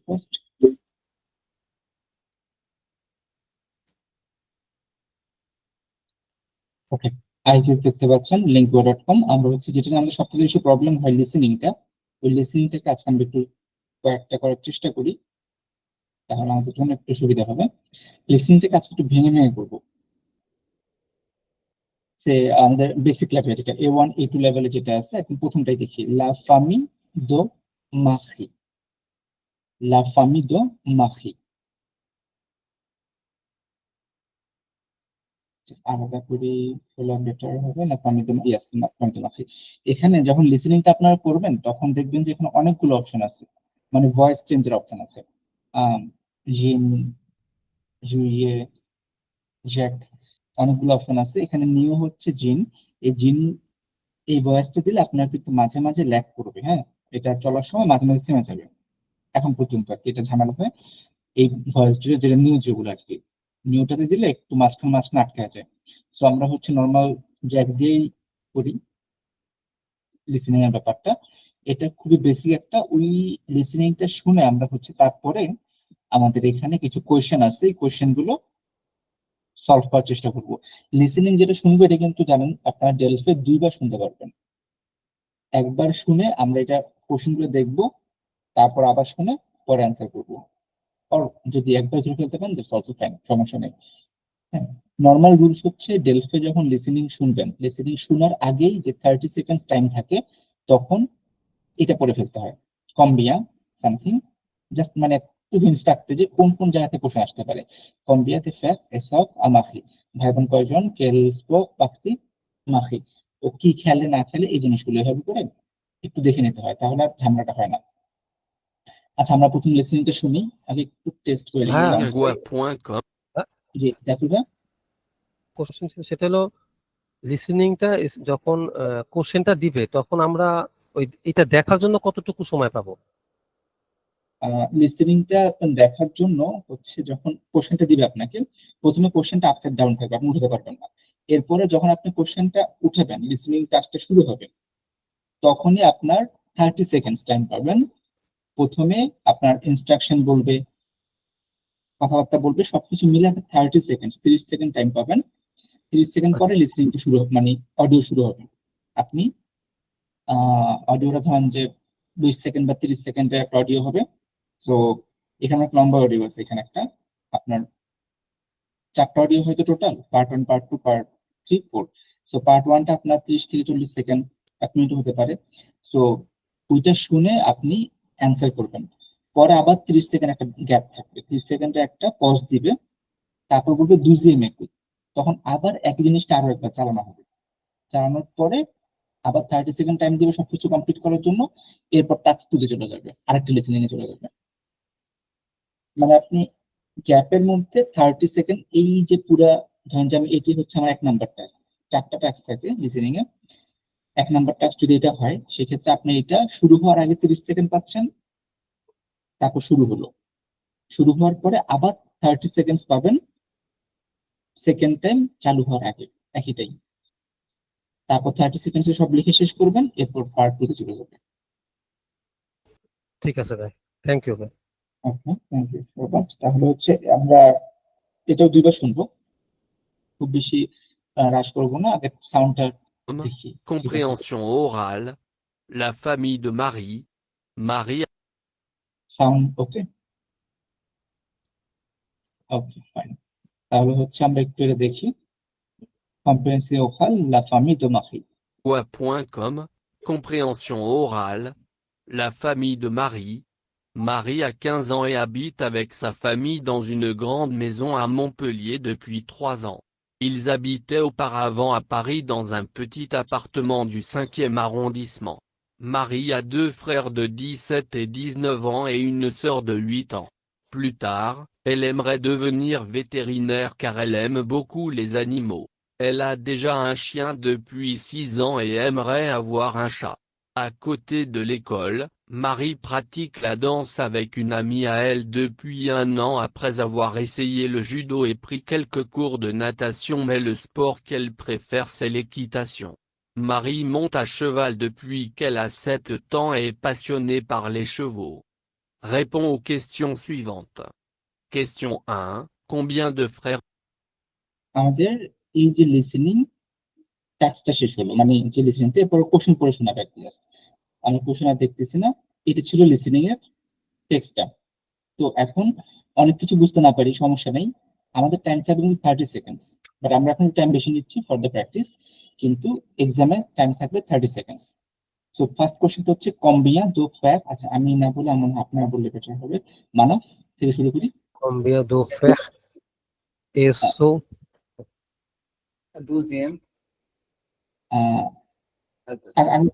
Post. ওকে, আইকিউস দেখতে পাচ্ছেন লিঙ্কো.com। আমরা হচ্ছে যেটা নিয়ে আমাদের সবথেকে বেশি প্রবলেম হয় লিসেনিংটা, ওই লিসেনিংটাকে আজকে আমরা একটু কয়েকটা করার চেষ্টা করি, তাহলে আমাদের জন্য একটু সুবিধা হবে। লিসেনিংটাকে আজকে একটু ভেঙে ভেঙে করবো। সে আমাদের বেসিক লেভেলে যেটা A1 A2 লেভেলে যেটা আছে, এখন প্রথমটাই দেখি, লা ফামি দো মাখি। লা ফামি দো মাখি, আলাদা করে বলা বেটার হবে। লা ফামি দো, ইয়েস, লা ফামি দো মাখি। এখানে যখন লিসেনিংটা আপনারা করবেন তখন দেখবেন যে এখানে অনেকগুলো অপশন আছে, মানে ভয়েস চেঞ্জের অপশন আছে। আম জিন, জুইয়ে, জ্যাক, অনেকগুলো অপশন আছে। এখানে নিউ হচ্ছে জিন। এই জিন, এই ভয়েসটা দিলে আপনার কিন্তু মাঝে মাঝে ল্যাগ করবে, হ্যাঁ, এটা চলার সময় মাঝে মাঝে থেমে যাবে। এখন পর্যন্ত আর কি এটা ঝামেলা হয় এই ভয়েস জুড়ে, যেটা নিউ যেগুলো আর কি, নিউটাতে দিলে একটু মাঝখানে মাঝখানে আটকে যায়। তো আমরা হচ্ছে নর্মাল জ্যাক দিয়েই করি লিসেনিং এর ব্যাপারটা। এটা খুবই বেসিক একটা, ওই লিসেনিংটা শুনে আমরা হচ্ছে তারপরে আমাদের এখানে কিছু কোয়েশ্চেন আছে, এই কোয়েশ্চেন গুলো সলভ করার চেষ্টা করবো। লিসেনিং যেটা শুনবো এটা কিন্তু জানেন আপনারা ডেলফে দুইবার শুনতে পারবেন। একবার শুনে আমরা এটা কোশ্চেন গুলো দেখবো, তারপর আবার শুনে পরে অ্যান্সার করবো। আর যদি একবার ধরে ফেলতে পারেন দ্যাটস অলসো ফাইন, সমস্যা নেই। হ্যাঁ, নর্মাল রুলস হচ্ছে ডেলফে যখন লিসেনিং শুনবেন, লিসেনিং শোনার আগেই যে 30 সেকেন্ড টাইম থাকে, তখন এটা পড়ে ফেলতে হয়, কম্বিয়া সামথিং, জাস্ট মানে একটু হিন্টস থাকতে যে কোন কোন জায়গাতে প্রশ্ন আসতে পারে। কম্বিয়াতে ফ্যাক এসক আমাখি, ভাই বোন কয়জন, কেল স্পোক পাক্তি মাখি। ও কি খেলে না খেলে এই জিনিসগুলো এভাবে করে একটু দেখে নিতে হয়, তাহলে আর ঝামেলাটা হয় না। আচ্ছা, আমরা প্রথম লিসেনিংটা শুনি, আগে একটু টেস্ট করে নিই হ্যাঁ, এগুলা। Lingua.com. জি দেখো ভাই। কোশ্চেন সেটা হলো লিসেনিংটা যখন কোশ্চেনটা দিবে তখন আমরা ওই এটা দেখার জন্য কতটুকু সময় পাবো? লিসেনিংটা দেখার জন্য হচ্ছে যখন কোশ্চেনটা দিবে আপনাকে, প্রথমে কোশ্চেনটা আপসাইড ডাউন থাকবে, আপনি উঠাতে পারবেন না। এরপরে যখন আপনি কোশ্চেনটা উঠাবেন, লিসেনিং টাস্কটা শুরু হবে, তখনই আপনার 30 সেকেন্ড টাইম পাবেন। প্রথমে আপনার ইনস্ট্রাকশন বলবে, কথাবার্তা বলবে, সবকিছু মিলে আপনি 30 সেকেন্ড 30 সেকেন্ড টাইম পাবেন। 30 সেকেন্ড পরে আচ্ছা, লিসেনিংটা শুরু হবে, মানে অডিও শুরু হবে। আপনি অডিওটা ধরেন যে 20 সেকেন্ড বা 30 সেকেন্ডের একটা অডিও হবে। তো এখানে একটা লম্বা অডিও আছে, এখানে একটা আপনার 4টা অডিও হয়তো total, part 1 part 2 part 3 4। So part 1টা আপনার 30 থেকে 40 সেকেন্ড, 1 মিনিট হতে পারে। সো ওইটা শুনে আপনি অ্যান্সার করবেন। পরে আবার 30 সেকেন্ড একটা গ্যাপ থাকবে, 30 সেকেন্ডের একটা পজ দিবে, তারপর বলবে দুজিয়ে মেকুই। তখন আবার একই জিনিসটা আরো একবার চালানো হবে। চালানোর পরে আবার 30 সেকেন্ড টাইম দিবে সবকিছু কমপ্লিট করার জন্য। এরপর টাচ তুলে চলে যাবে, আরেকটা লিসেনিং এ চলে যাবে। মানে আপনি গ্যাপের মধ্যে 30 সেকেন্ড, এই যে পুরা, ধরেন যে আমি, এটি হচ্ছে আমার 1 নাম্বার টাস্ক, 4টা টাস্ক থাকে লিসেনিং এ। 1 নাম্বার টাস্ক যদি এটা হয়, সেক্ষেত্রে আপনি এটা শুরু হওয়ার আগে 30 সেকেন্ড পাচ্ছেন, তারপর শুরু হলো, শুরু হওয়ার পরে আবার 30 সেকেন্ড পাবেন সেকেন্ড টাইম চালু হওয়ার আগে, একইটাই। তারপর 30 সেকেন্ডে সব লিখে শেষ করবেন, এরপর পার্ট 2 তে চলে যাবে। ঠিক আছে ভাই, থ্যাংক ইউ ভাই। ওকে, থ্যাংক ইউ সো মাচ। তাহলে হচ্ছে আমরা এটাও দুইবার শুনবো, খুব বেশি রাশ করবো না, আগে সাউন্ডটা দেখি ঠিক আছে। Compréhension orale. La famille de Marie. Marie. Sound ওকে, ওকে ফাইন। তাহলে হচ্ছে আমরা একটু এটা দেখি, কম্প্রেহেন্সিভ ওরাল লা ফামি দো মারি। Lingua.com. Compréhension orale. La famille de Marie. Marie a 15 ans et habite avec sa famille dans une grande maison à Montpellier depuis 3 ans. Ils habitaient auparavant à Paris dans un petit appartement du 5e arrondissement. Marie a 2 frères de 17 et 19 ans et une sœur de 8 ans. Plus tard, elle aimerait devenir vétérinaire car elle aime beaucoup les animaux. Elle a déjà un chien depuis 6 ans et aimerait avoir un chat. À côté de l'école, Marie pratique la danse avec une amie à elle depuis 1 an après avoir essayé le judo et pris quelques cours de natation, mais le sport qu'elle préfère c'est l'équitation. Marie monte à cheval depuis qu'elle a 7 ans et est passionnée par les chevaux. Réponds aux questions suivantes. Question 1. Combien de frères? আমাদের এই যে listening টাস্কটা শেষ হলো, মানে যে লিসেনিংটা, এরপর question পড়ে শোনাবে আর কি জাস্ট। আমি কোশ্চেন আর দেখতেছি না, এটা ছিল লিসেনিং এর টেক্সটটা। তো এখন অনেক কিছু বুঝতে না পারি, সমস্যা নেই, আমাদের টাইম থাকবে 30 সেকেন্ডস, বাট আমরা এখন টাইম বেশি নিচ্ছি ফর দ্য প্র্যাকটিস, কিন্তু এক্সামে টাইম থাকবে 30 সেকেন্ডস। সো ফার্স্ট কোশ্চেনটা হচ্ছে কম্বিয়া দো ফ্যাক, আচ্ছা আমি না বলে আপনারা বললে বেটার হবে। মানব থেকে শুরু করি। Combien de frères sont Deuxième, আহ আগে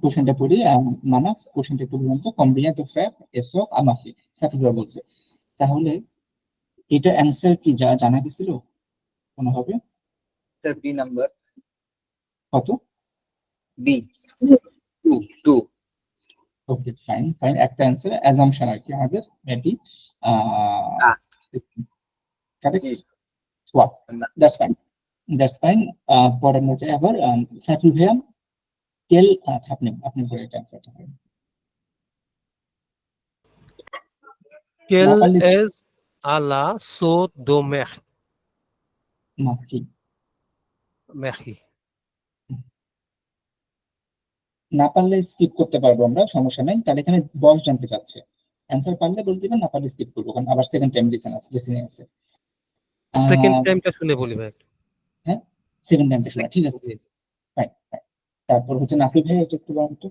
কোশ্চেনটা পড়ি। মানব কোশ্চেনটা একটু বলুন তো, কম্বিয়া দো ফ্যাক এসো আমাকে, সাফিরা বলছে। তাহলে এটা অ্যান্সার কি জানা গেছিল কোনোভাবে? sir, B number. কত? B. Two. ওকে, ফাইন ফাইন, একটা অ্যান্সার অ্যাজাম্পশন আর কি আমাদের, maybe correct. C. Wow, that's fine. পরের মধ্যে আবার সাইফুল ভাইয়া টেল, আচ্ছা আপনি বলে এটা অ্যান্সারটা করেন। quelle Napoli- est à la saute de mer? মাফি, Merci. না পারলে স্কিপ করতে পারবো আমরা, সমস্যা নেই। তাহলে এখানে বয়স জানতে চাচ্ছে, অ্যান্সার পারলে বলে দিবেন, না পারলে স্কিপ করবো, কারণ আবার সেকেন্ড টাইম লিসেনিং আছে। সেকেন্ড টাইমটা শুনে বলি ভাই একটু। হ্যাঁ, সেকেন্ড টাইমটা শোনা, ঠিক আছে, ফাইন। তারপর হচ্ছে নাফি ভাই, এটা একটু বলুন তো।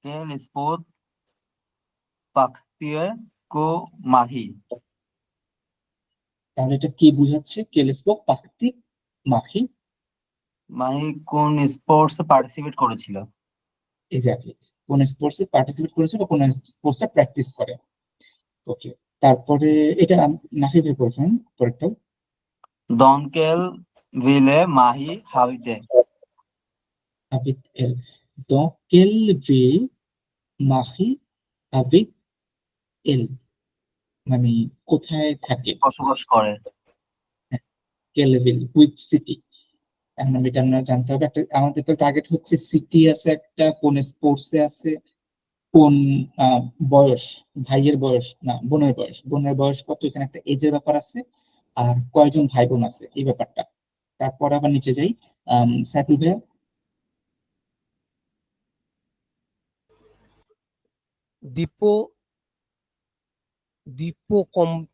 Quel sport pratique को माही? তাহলে এটা কি বুঝাচ্ছে? কেলেস্পোক পাকতিক মাখি, মাহি কোন স্পোর্টস পার্টিসিপেট করেছিল? এক্স্যাক্টলি, কোন স্পোর্টসে পার্টিসিপেট করেছে বা কোন স্পোর্টসে প্র্যাকটিস করে। ওকে, তারপরে এটা নাফি ভাই বলছেন পরেরটা। দনকেল ভিলে মাহি হাবিতে? হাবিত এল, দকেল ভে মাহি হাবিত এল, মানে কোথায় থাকে, বসবাস করে। কেলেভিল হুইচ সিটি। এখন এটা আমরা জানতে হবে। একটা আমাদের তো টার্গেট হচ্ছে সিটি আছে একটা, কোন স্পোর্টসে আছে, কোন বয়স, ভাইয়ের বয়স না বোনের বয়স কত, এখানে একটা এজের ব্যাপার আছে, আর কয়জন ভাই বোন আছে এই ব্যাপারটা। তারপর আবার নিচে যাই, সাইফুল ভাইয়া। Dipo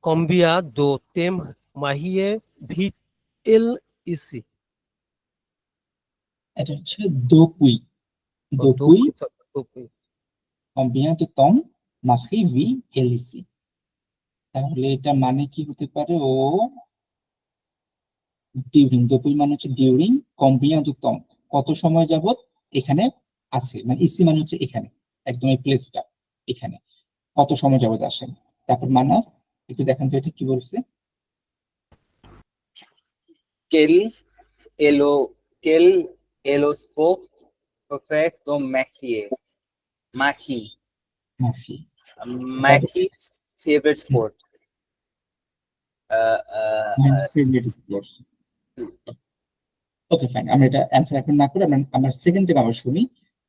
combien de temps Mahie vit-il ici? এটা হচ্ছে দোপুই, দোপুই Depuis. কম্বিয়া তো তম মাহি ভি এলিসি। তাহলে এটা মানে কি হতে পারে? ও ডিউরিং, দোপুই মানে হচ্ছে ডিউরিং, কম্বিয়া তো তম কত সময় যাবত এখানে আছে, মানে ইসি মানে হচ্ছে এখানে, একদম এই প্লেসটা এখানে কত সময় যাবত আসেন। তারপর মানাফ একটু দেখেন তো এটা কি বলছে। Quel est le sport préféré de Mahi? মাফি, Mahi's favorite sport. Okay fine, আমরা এটা অ্যান্সার এখন না করে আমরা সেকেন্ড টাইম আবার শুনি,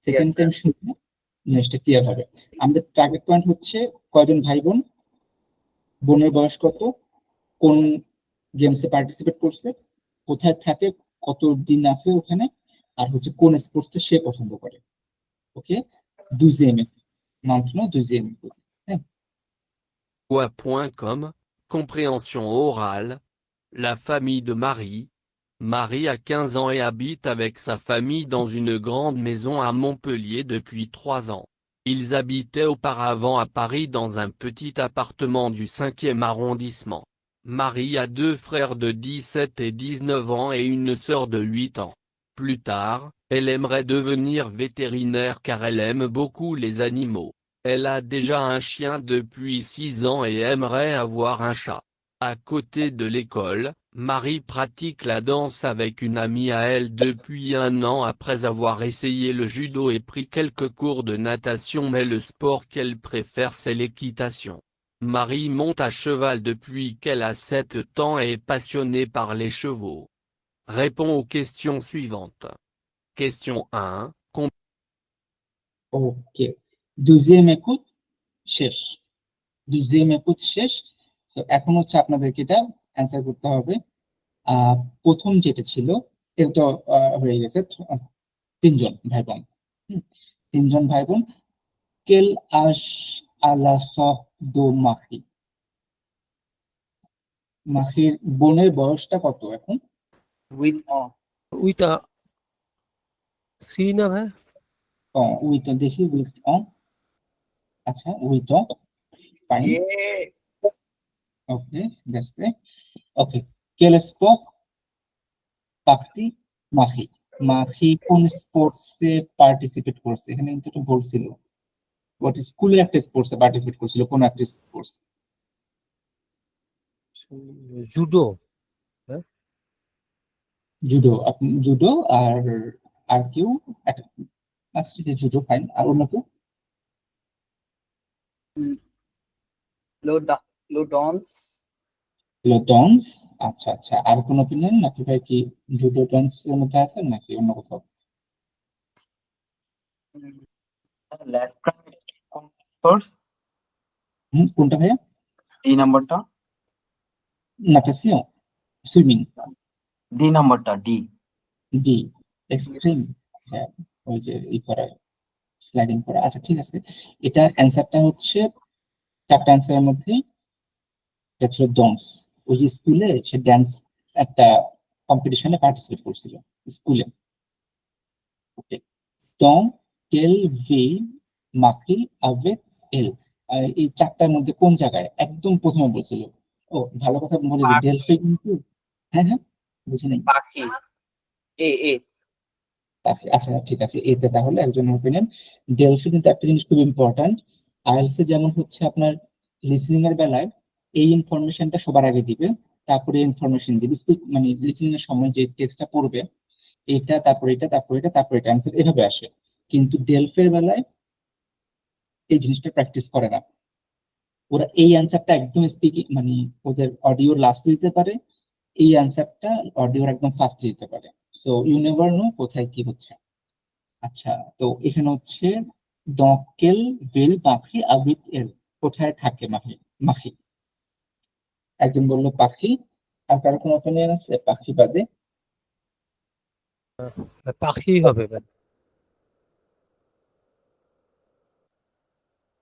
সেকেন্ড Yes, টাইম শুনলে জিনিসটা ক্লিয়ার হবে। আমাদের টার্গেট পয়েন্ট হচ্ছে কয়জন ভাই বোন, বোনের বয়স কত, কোন গেমসে পার্টিসিপেট করছে, কোথায় থাকে, কত দিন আছে ওখানে, আর হচ্ছে কোন স্পোর্টসটা সে পছন্দ করে। ওকে, দুজিএমএ maintenant deuxième. Point.com, compréhension orale, la famille de Marie. Marie a 15 ans et habite avec sa famille dans une grande maison à Montpellier depuis 3 ans. Ils habitaient auparavant à Paris dans un petit appartement du 5e arrondissement. Marie a 2 frères de 17 et 19 ans et une sœur de 8 ans. Plus tard, elle aimerait devenir vétérinaire car elle aime beaucoup les animaux. Elle a déjà un chien depuis 6 ans et aimerait avoir un chat. À côté de l'école, Marie pratique la danse avec une amie à elle depuis 1 an après avoir essayé le judo et pris quelques cours de natation, mais le sport qu'elle préfère c'est l'équitation. Marie monte à cheval depuis qu'elle a 7 ans et est passionnée par les chevaux. Réponds aux questions suivantes. Question 1. ওকে, দুজিয়েম একুত শেষ, দুজিয়েম একুত শেষ। তো এখন হচ্ছে আপনাদেরকে এটা answer করতে হবে। প্রথম যেটা ছিল এটা তো হয়ে গেছে, তিনজন ভাই বোন। হুম, তিনজন ভাই বোন। কেল আশ আলা সহ দো মাহি, মাহির বোনের বয়সটা কত এখন? with উইটা সি না ভাই? উইথ দেখি, উইথ আচ্ছা with fine, yeah. Okay that's great. Okay, কেল স্পোক পাখি মাহি, মাহি কোন স্পোর্টসে পার্টিসিপেট করছে? এখানে কিন্তু একটু বলছিল ওটা স্কুলের একটা স্পোর্টসে পার্টিসিপেট করছিল, কোন একটা স্পোর্টস? জুডো। জুডো, আপনি জুডো আর আর কেউ একটা, আচ্ছা ঠিক আছে জুডো ফাইন, আর অন্য কেউ? Lodons. ডন্স, আচ্ছা আচ্ছা, আর কোন অপিনিয়ন নাকি ভাই? কি জুডো ডন্স এর মধ্যে আছে নাকি অন্য কোথাও? লেফট কোন স্পোর্টস? কোনটা ভাইয়া? ডি নাম্বারটা, নাটাসিও, সুইমিং, ডি নাম্বারটা, ডি। D extreme, Yes. ওই যে ই করা, স্লাইডিং করা। আচ্ছা ঠিক আছে, এটা অ্যান্সারটা হচ্ছে চারটা অ্যান্সারের মধ্যে এটা ছিল ডন্স। ওই যে স্কুলে সে ড্যান্স একটা কম্পিটিশনে পার্টিসিপেট করছিল স্কুলে। ওকে, টম টেল ভি মাকি আভেত এল, এই চারটার মধ্যে কোন জায়গায় একদম প্রথমে বলছিল? ও ভালো কথা বলে যে ডেলফি কিন্তু, হ্যাঁ হ্যাঁ বুঝি নাই। Paki. A. আচ্ছা ঠিক আছে, এতে তাহলে একজনের ওপিনিয়ন। ডেলফি কিন্তু একটা জিনিস খুব ইম্পর্ট্যান্ট, আইএলস এ যেমন হচ্ছে আপনার লিসনিং এর বেলায় এই ইনফরমেশনটা সবার আগে দিবে, তারপরে ইনফরমেশন দিবে, মানে লিসনিং এর সময় যে টেক্সটটা পড়বে এটা, তারপর এটা, তারপর এটা, তারপর এটা, অ্যান্সার এভাবে আসে। কিন্তু ডেলফের বেলায় এই জিনিসটা প্র্যাকটিস করে না, ওরা এই অ্যান্সারটা একদম স্পিকিং মানে ওদের অডিও লাস্ট দিতে পারে, এই অ্যান্সারটা অডিওর একদম ফার্স্ট দিতে পারে। সো ইউ নেভার নো কোথায় কি হচ্ছে। আচ্ছা, তো এখানে হচ্ছে দকেল বেল পাখি আবিত এল, কোথায় থাকে মাহি? মাহি একজন বললো পাখি, আর কারো কোনো অপিনিয়ন আছে পাখি বাদে? পাখি হবে ভাই।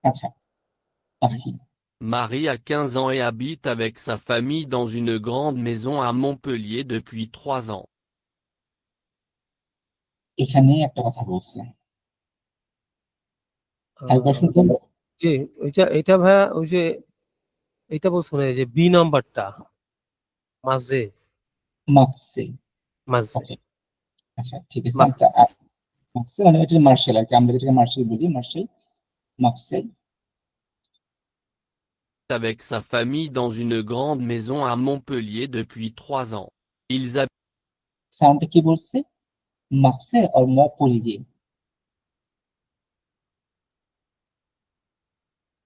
আচ্ছা পাখি, Marie a 15 ans et habite avec sa famille dans une grande maison à Montpellier depuis 3 ans. এখানে একটা কথা বলছে, একবার শুনতে হবে। যে এটা ভাইয়া ওই যে এটা বলছো না, এই যে বি নাম্বারটা মাঝে, মাকসে, মাঝে ওকে আচ্ছা ঠিক আছে। মাঝে। মাকসে মানে এটা মার্শাল আর কি, আমরা যেটাকে মার্শাল বলি, martial মাকসে। Avec sa famille dans une grande maison à Montpellier depuis 3 ans. Ils habitent সাউন্ডটা কি বলছে? মাকসে আর মপলিয়ে,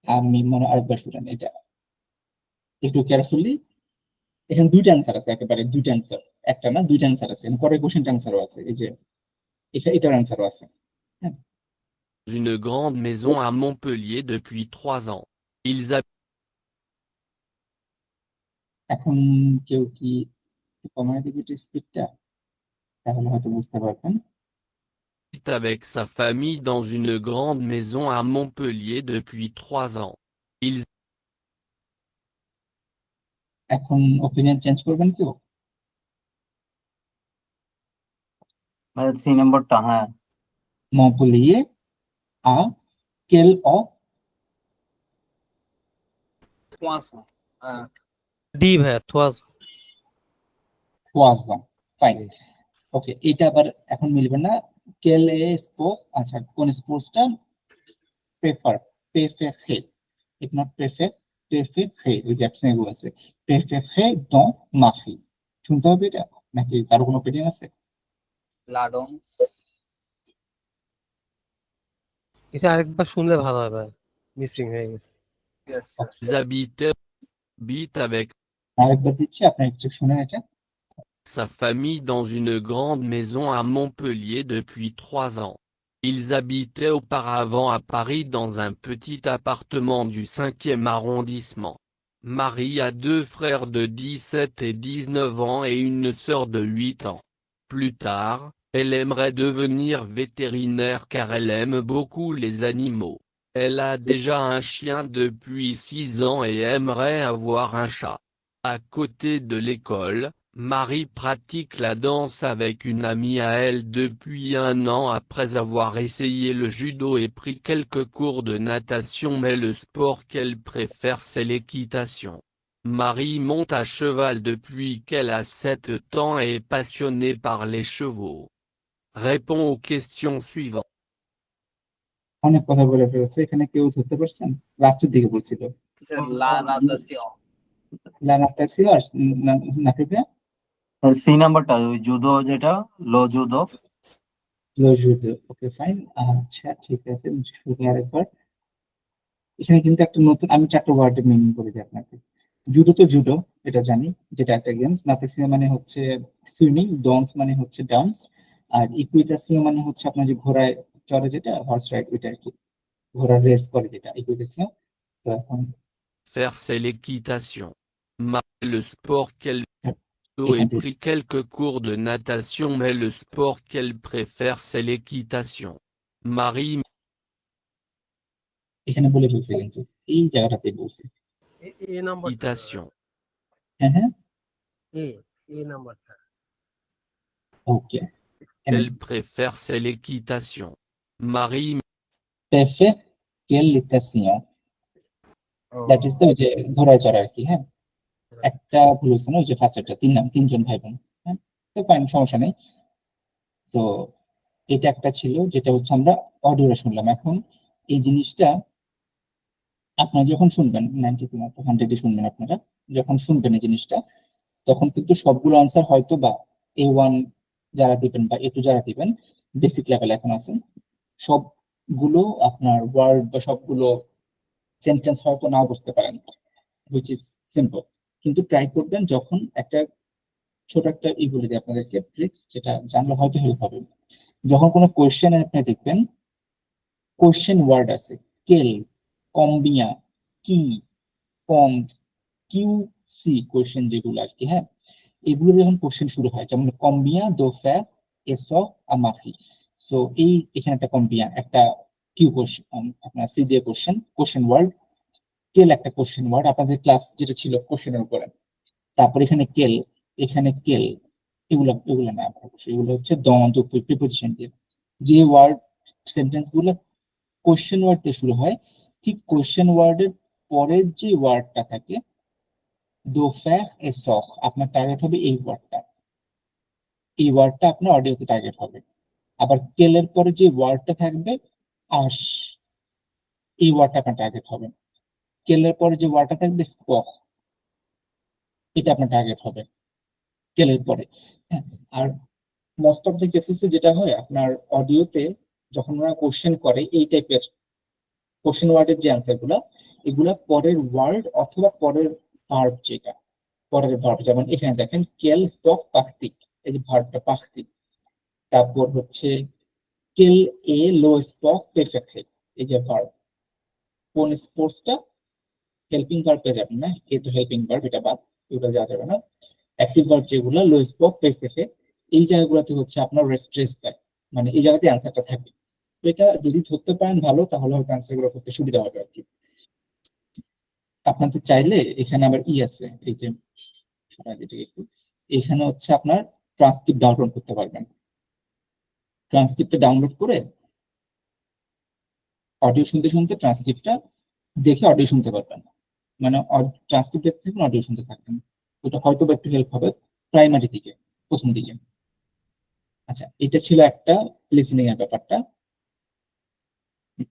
আমি মনে হয় আরেকবার শুনেন এটা একটু কেয়ারফুলি। এখানে দুইটা অ্যান্সার আছে, একেবারে দুইটা অ্যান্সার, একটা না দুইটা অ্যান্সার আছে, পরের কোশ্চেনটা অ্যান্সারও আছে, এই যে এটার অ্যান্সারও আছে। হ্যাঁ, dans une grande maison à Montpellier depuis 3 ans. Ils এখন কেউ কি একটু কমায় দিবে একটু স্পিডটা, তাহলে হয়তো বুঝতে পারবেন। habitent avec sa famille dans une grande maison à Montpellier depuis 3 ans. Ils এখন ওপিনিয়ন চেঞ্জ করবেন কেউ? সি নাম্বারটা, হ্যাঁ। মপলিয়ে আ কেল অ Poisson. ডি ভাইয়া থোয়াজ। ওয়াজবান, ফাইন। ওকে, এটা আবার এখন মিলবে না। কেল এ স্পোক, আচ্ছা কোন স্পোর্টসটা প্রেফার? প্রেফে হে, ইট নট প্রেফে, প্রেফে হে, ওই যে অ্যাপশনে এগুলো আছে, প্রেফে হে দ মাহি, শুনতে হবে এটা নাকি কারো কোনো অপিনিয়ন আছে? Ladons. এটা আরেকবার শুনলে ভালো হবে, মিসিং হয়ে গেছে। Yes, sir. habitent avec আরেকবার দিচ্ছি, আপনার একটু শুনেন এটা। sa famille dans une grande maison à Montpellier depuis 3 ans. Ils habitaient auparavant à Paris dans un petit appartement du 5e arrondissement. Marie a 2 frères de 17 et 19 ans et une sœur de 8 ans. Plus tard, elle aimerait devenir vétérinaire car elle aime beaucoup les animaux. Elle a déjà un chien depuis 6 ans et aimerait avoir un chat. À côté de l'école, Marie pratique la danse avec une amie à elle depuis 1 an après avoir essayé le judo et pris quelques cours de natation, mais le sport qu'elle préfère c'est l'équitation. Marie monte à cheval depuis qu'elle a 7 ans et est passionnée par les chevaux. Réponds aux questions suivantes. অনেক কথা বলে ফেলেছে, এখানে কেউ ধরতে পারছেন? লাস্টের দিকে বলছিল Sir, la natación. লা নাতাসিও আর নাফিবে সি নাম্বারটা ওই জুডো যেটা লো জুডো লো জুডো। ওকে ফাইন, আচ্ছা ঠিক আছে, শুরু আরেকবার। এখানে কিন্তু একটা নতুন, আমি 4টা ওয়ার্ডের মিনিং করে দিই আপনাকে। জুডো তো জুডো, এটা জানি, যেটা একটা গেমস। নাতাসিও মানে হচ্ছে সুইমিং, ডন্স মানে হচ্ছে ডান্স, আর ইকুইটাসিও মানে হচ্ছে আপনার যে ঘোড়ায় চড়ে যেটা, হর্স রাইড, ওইটা আর কি, ঘোড়ার রেস করে যেটা ইকুইটাসিও। তো এখন Faire c'est l'équitation. Marie le sport qu'elle এখান et থেকে pris quelques cours de natation, mais le sport qu'elle préfère c'est l'équitation. Marie এখানে বলে ফেলছে, কিন্তু এই জায়গাটাতে বলছে। A number équitation. হ্যাঁ হ্যাঁ, এ নাম্বারটা okay. Elle préfère c'est l'équitation. Marie পেফে কেল লিটাসিও, দ্যাট ইজ দ্য যে ঘোড়ায় চড়া আর কি। হ্যাঁ, একটা ভুল হয়েছে না, ওই যে ফার্স্টটা, তিনজন ভাই বোন। হ্যাঁ, তো ফাইন, সমস্যা নেই। তো এটা একটা ছিল যেটা হচ্ছে আমরা অডিওরে শুনলাম। এখন এই জিনিসটা আপনারা যখন শুনবেন, 90 শুনবেন, আপনারা যখন শুনবেন এই জিনিসটা, তখন কিন্তু সবগুলো আনসার হয়তো বা A1 যারা দিবেন বা A2 যারা দিবেন, বেসিক লেভেল এখন আছেন, সবগুলো আপনার ওয়ার্ড বা সবগুলো সেন্টেন্স হয়তো না বুঝতে পারেন, হুইচ ইজ সিম্পল। কিন্তু ট্রাই করবেন, যখন একটা ছোট একটা বলে দিই আপনাদেরকে ট্রিক্স, যেটা জানলে হয়তো হেল্প হবে। যখন কোনো কোয়েশ্চেন আপনি দেখবেন, কোয়েশ্চেন ওয়ার্ড আছে, কেল, কম্বিয়া, কি, কম, কিউ, সি, কোয়েশ্চেন যেগুলো আর কি। হ্যাঁ, এগুলো যখন কোশ্চেন শুরু হয়, যেমন কম্বিয়া দো ফ্যা এসো আমাফি, সো এই এখানে একটা কম্বিয়া, একটা কিউ কোশ্চেন, আপনার সি দিয়ে কোশ্চেন ওয়ার্ড, কেল একটা কোশ্চেন ওয়ার্ড, আপনাদের ক্লাস যেটা ছিল কোশ্চেনের উপরে। তারপর এখানে কেল, এগুলো এগুলো না, অবশ্যই এগুলো হচ্ছে দন্ত প্রিপোজিশন দিয়ে। যে ওয়ার্ড সেন্টেন্স গুলো কোশ্চেন ওয়ার্ড দিয়ে শুরু হয়, ঠিক কোশ্চেন ওয়ার্ডের পরের যে ওয়ার্ডটা থাকে, দো ফ্যা এসো, আপনার টার্গেট হবে এই ওয়ার্ডটা, এই ওয়ার্ডটা আপনার অডিওতে টার্গেট হবে। আবার কেলের পরে যে ওয়ার্ডটা থাকবে, আশ, এই ওয়ার্ডটা আপনার টার্গেট হবে। কেলের পরে যে ওয়ার্ডটা থাকবে, স্পক, এটা আপনার টার্গেট হবে কেলের পরে। হ্যাঁ, আর মোস্ট অফ দ্য কেসেসে যেটা হয়, আপনার অডিওতে যখন ওরা কোশ্চেন করে, এই টাইপের কোশ্চেন ওয়ার্ডের যে অ্যান্সার গুলা, এগুলা পরের ওয়ার্ড অথবা পরের ভার্ব, যেটা পরের ভার্ব, যেমন এখানে দেখেন কেল স্পক পাখতিক, এই যে ভার্বটা পাখতিক। তারপর হচ্ছে কেল এ লো স্পক পেরফেক্টলি, এই যে ভার্ব। কোন স্পোর্টসটা হেল্পিং ভার্ব পেয়ে যাবেন না, এই তো হেল্পিং ভার্ব, এটা বাদ, এগুলো যাওয়া যাবে না। অ্যাক্টিভ ভার্ব যেগুলো লো স্পক পেরফেক্টলি, এই জায়গাগুলোতে হচ্ছে আপনার রেস্ট্রেস দেয়, মানে এই জায়গাতে অ্যান্সারটা থাকে। তো এটা যদি ধরতে পারেন ভালো, তাহলে হয়তো অ্যান্সার গুলো করতে সুবিধা হবে আর কি। আপনাদের চাইলে এখানে আবার আছে, এই যে একটু, এখানে হচ্ছে আপনার ট্রান্সক্রিপ্ট ডাউনলোড করতে পারবেন। ট্রান্সক্রিপ্টটা ডাউনলোড করে অডিও শুনতে শুনতে ট্রান্সক্রিপ্টটা দেখে অডিও শুনতে পারবেন, মানে ট্রান্সক্রিপ্ট দেখতে থাকবেন, অডিও শুনতে থাকবেন। ওটা হয়তো একটু হেল্প হবে প্রাইমারি দিকে, প্রথম দিকে। আচ্ছা, এটা ছিল একটা লিসেনিং এর ব্যাপারটা।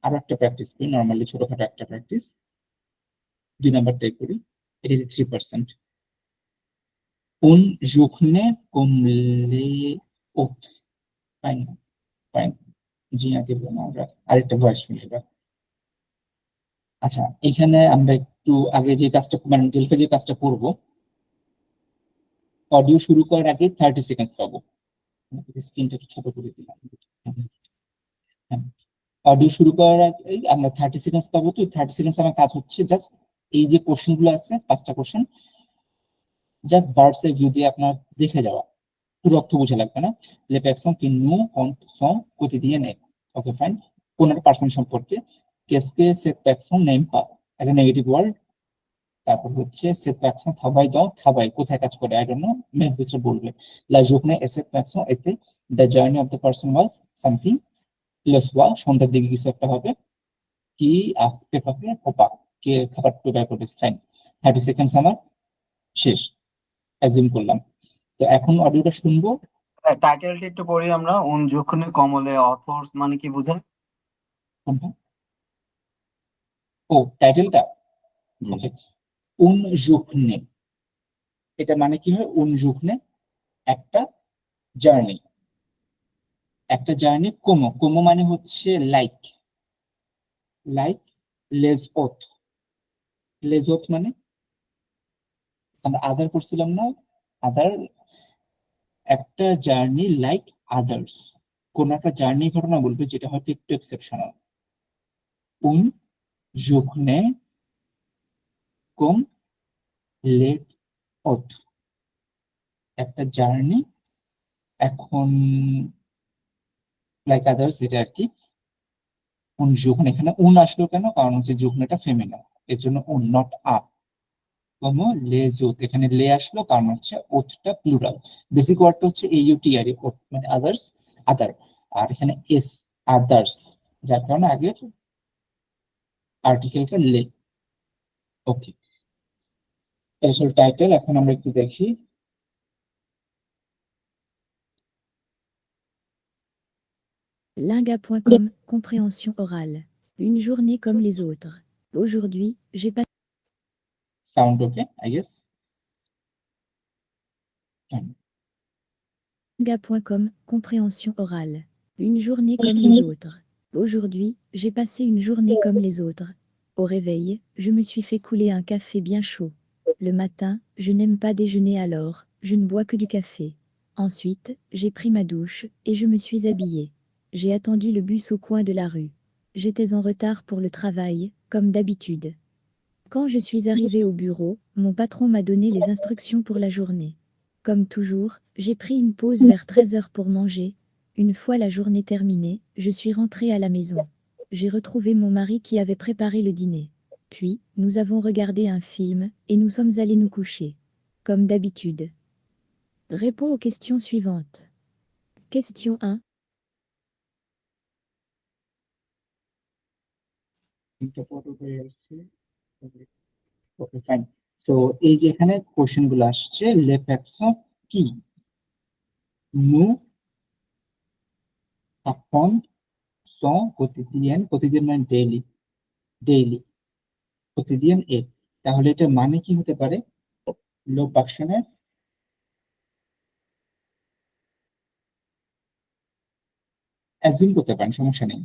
আরো একটা প্র্যাকটিস করি, নর্মালি ছোটখাটো একটা প্র্যাকটিস, 2 নাম্বারটাই করি। এটা 3%। Un journée comme les autres, fine fine, জি না দেবো না আমরা, আরেকটা ভয়েস শুনি এবার। আচ্ছা, এখানে আমরা একটু আগে যে কাজটা, মানে ডেলফে যে কাজটা করবো, অডিও শুরু করার আগে 30 সেকেন্ড পাবো। স্ক্রিনটা একটু ছোট করে দিলাম। অডিও শুরু করার আগে আমরা 30 সেকেন্ডস পাবো, তো 30 সেকেন্ডস আমার কাজ হচ্ছে জাস্ট এই যে কোশ্চেন গুলো আছে 5টা কোশ্চেন জাস্ট বার্ডস এর ভিউ দিয়ে আপনার দেখে যাওয়া, পুরো অর্থ বোঝা লাগবে না। লে পেক্সন কি নু কন্ট সং কোতিদিয়েন এ, ওকে ফাইন, কোন একটা পার্সন সম্পর্কে, কেসকে সেট পেক্সন নেম পা, একটা নেগেটিভ ওয়ার্ড। তারপর হচ্ছে সেট পেক্সন থাবাই দাও, থাবাই কোথায় কাজ করে, I don't know, main feature বলবে। লা জোকনে এসেট পেক্সন এতে the journey of the person was something লেসওয়া, সন্ধ্যার দিকে কিছু একটা হবে। কি পেপাকে কোপা, কে খাবার প্রিপেয়ার করবে, ফাইন। 30 সেকেন্ডস আমার শেষ, অ্যাজিউম করলাম। তো এখন অডিওটা শুনবো। টাইটেলটা একটু পড়ি আমরা। উন যখনে কমলে অথর্স মানে কি বোঝায়? কোনটা? ও টাইটেলটা, জি। ওকে। উন জুখনে, এটা মানে কি হয়? উন জুখনে একটা জার্নি, একটা জার্নি। কোমো, কোমো মানে হচ্ছে লাইক, লাইক লেজওত, লেজওত মানে আমরা আদার করছিলাম না, আদার, একটা জার্নি লাইক আদার্স, কোন একটা জার্নি ঘটনা বলবে যেটা হয়তো একটু এক্সেপশনাল। উন জুখনে কোম লেট ওত, একটা জার্নি, এখন লাইক আদার্স এটা আর কি। উন যুগ্ন, এখানে উন আসলো কেন? কারণ হচ্ছে যুগ্নটা ফেমিনা, এর জন্য উন, নট আ। কম লে জুত, এখানে লে আসলো কারণ হচ্ছে ওথটা প্লুরাল। বেসিক ওয়ার্ডটা হচ্ছে এইউটিআর, মানে আদার্স, আদার। আর এখানে এস, আদার্স, যার কারণে আগের আর্টিকেলটা লে। ওকে, স্পেশাল টাইটেল এখন আমরা একটু দেখি। Linga.com, compréhension orale. Une journée comme les autres. Aujourd'hui, j'ai passé sound okay, I guess. Linga.com, compréhension orale. Une journée comme les autres. Aujourd'hui, j'ai passé une journée comme les autres. Au réveil, je me suis fait couler un café bien chaud. Le matin, je n'aime pas déjeuner alors, je ne bois que du café. Ensuite, j'ai pris ma douche et je me suis habillée. J'ai attendu le bus au coin de la rue. J'étais en retard pour le travail, comme d'habitude. Quand je suis arrivée au bureau, mon patron m'a donné les instructions pour la journée. Comme toujours, j'ai pris une pause vers 13 heures pour manger. Une fois la journée terminée, je suis rentrée à la maison. J'ai retrouvé mon mari qui avait préparé le dîner. Puis, nous avons regardé un film et nous sommes allés nous coucher. Comme d'habitude. Réponds aux questions suivantes. Question 1. Okay fine. So এই যে এখানে question গুলো আসছে, লে পেক্সন কি, নু আপন song কোতিদিয়েন, কোতিদিয়েন মানে ডেইলি, ডেইলি কোতিদিয়েন এ, তাহলে এটা মানে কি হতে পারে? লো পাকশনের অ্যাজিউম করতে পারেন, সমস্যা নেই।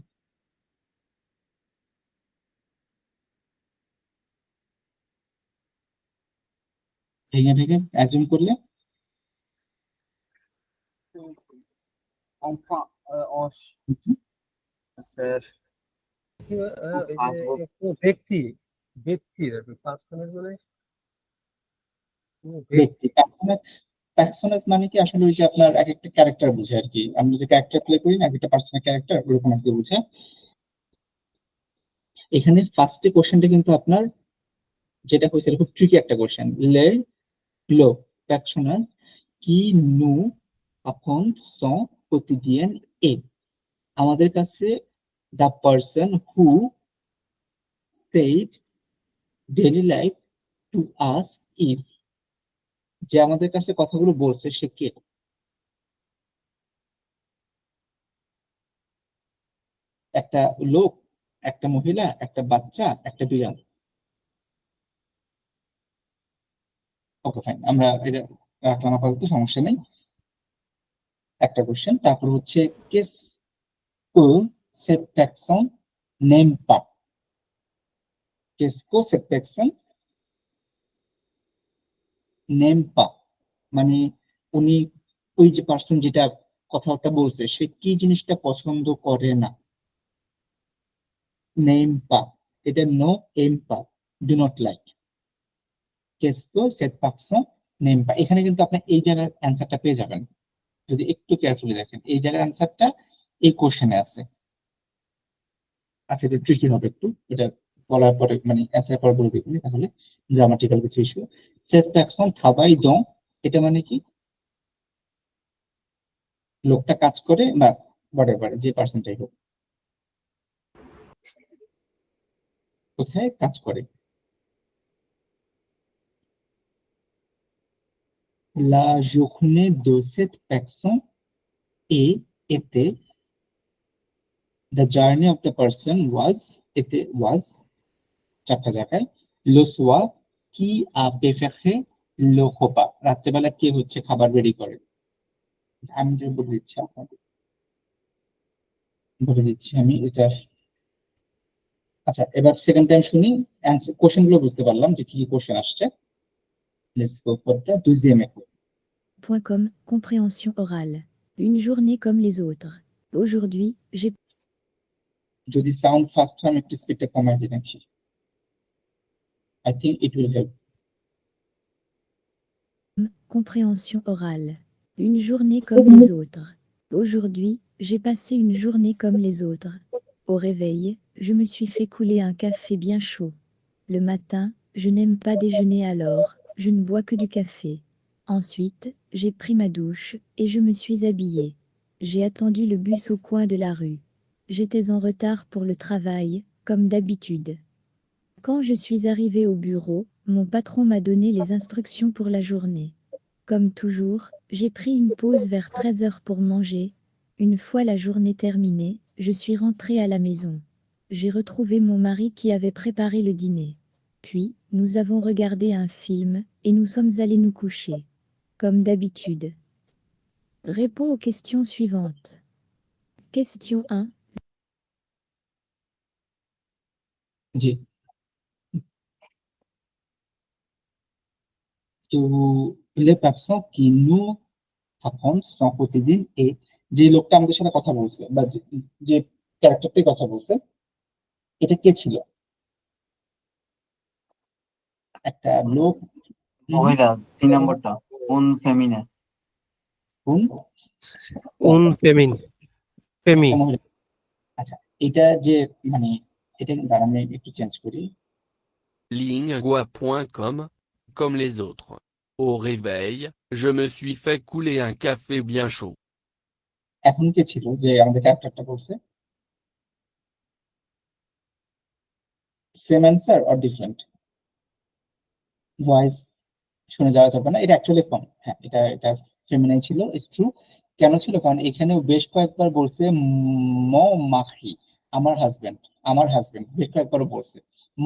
ভেঙে ভেঙে অ্যাজিউম করলে Enfin, স্যার কি এই যে কোনো ব্যক্তি, ব্যক্তির পার্সনের মানে কোনো ব্যক্তি, প্যার্সোনাস মানে কি আসলে ওই যে আপনার এক একটা ক্যারেক্টার বুঝে আর কি, আমরা যে ক্যারেক্টার প্লে করি না, এক একটা পার্সোনাল ক্যারেক্টার, ওরকম আর কি বুঝে। এখানে ফার্স্টে কোশ্চেনটা কিন্তু আপনার যেটা হয়েছে খুব ট্রিকি একটা কোশ্চেন। লে লো প্যার্সোনাস কি নু আপন সং কোতিদিয়েন এ, আমাদের কাছে the person who said daily life to us is, যে আমাদের কাছে কথাগুলো বলছে সে কে? একটা লোক, একটা মহিলা, একটা বাচ্চা, একটা বিড়াল? ওকে ফাইন, আমরা এটা রাখলাম আপাতত, সমস্যা নেই। একটা কোশ্চেন, তারপর হচ্ছে কেস কো সেট ট্যাক্সন নেম পা, কেস কো সেট ট্যাক্সন নেম পা মানে উনি, ওই যে পার্সন যেটা কথাবার্তা বলছে সে কি জিনিসটা পছন্দ করে না, নেম পা, এটা নো এম পা, ডু নট লাইক। কেসকো সেট পাকসন নেম পা, এখানে কিন্তু আপনি এই জায়গার অ্যান্সারটা পেয়ে যাবেন যদি একটু কেয়ারফুলি দেখেন। এই জায়গার অ্যান্সারটা এই কোশ্চেনে আছে। আচ্ছা, এটা ট্রিকি হবে একটু, এটা বলার পরে মানে অ্যান্সার পর বলে দেখুন, তাহলে গ্রামাটিক্যাল কিছু ইস্যু। সেট পাকসন থাবাই দং, এটা মানে কি লোকটা কাজ করে বা হোয়াটএভার যে পার্সনটাই হোক কোথায় কাজ করে। La journée de cette personne est était the journey of the person was était was চারটা জায়গায় le soir qui a préféré le repas, রাত্রেবেলা কে হচ্ছে খাবার রেডি করে। আমি যে বলে দিচ্ছি আপনাকে, বলে দিচ্ছি আমি এটা। আচ্ছা, এবার সেকেন্ড টাইম শুনি, অ্যান্সার কোশ্চেন গুলো বুঝতে পারলাম যে কি কি কোশ্চেন আসছে। Let's go for the deuxième écho. .com, compréhension orale. Une journée comme les autres. Aujourd'hui, j'ai যদি সাউন্ড ফাস্ট হয় আমি একটু স্পিডটা কমাই দিই নাকি, I think it will help. compréhension orale. Une journée comme les autres. Aujourd'hui, j'ai passé une journée comme les autres. Au réveil, je me suis fait couler un café bien chaud. Le matin, je n'aime pas déjeuner alors, je ne bois que du café. Ensuite, j'ai pris ma douche et je me suis habillée. J'ai attendu le bus au coin de la rue. J'étais en retard pour le travail, comme d'habitude. Quand je suis arrivée au bureau, mon patron m'a donné les instructions pour la journée. Comme toujours, j'ai pris une pause vers 13 heures pour manger. Une fois la journée terminée, je suis rentrée à la maison. J'ai retrouvé mon mari qui avait préparé le dîner. Puis, nous avons regardé un film et nous sommes allés nous coucher. Comme d'habitude. Réponds aux questions suivantes. Question 1. জি, তো les personnes qui nous racontent son quotidien et যে লোকটা আমাদের সাথে কথা বলছে বা যে ক্যারেক্টারটির কথা বলছে এটা কে ছিল? একটা লোক, মহিলা, 3 নম্বরটা উন ফেমিনা। কোন un féminin, féminin. মহিলা। আচ্ছা, এটা যে মানে এটা দাঁড়া আমি একটু চেঞ্জ করি। Lingua.com, comme les autres. Au réveil, je me suis fait couler un café bien chaud. এখন কে ছিল যে আমাদের ক্যারেক্টারটা করছে? Same answer or different? Voice শুনে যাওয়া যাবে না, এটা অ্যাকচুয়ালি ফর্ম। হ্যাঁ, এটা এটা ফেমিনাইন ছিল, ইটস ট্রু। কেন ছিল? কারণ এখানেও বেশ কয়েকবার বলছে ম মাখি, আমার হাজবেন্ড, আমার হাজবেন্ড, বেশ কয়েকবার বলছে ম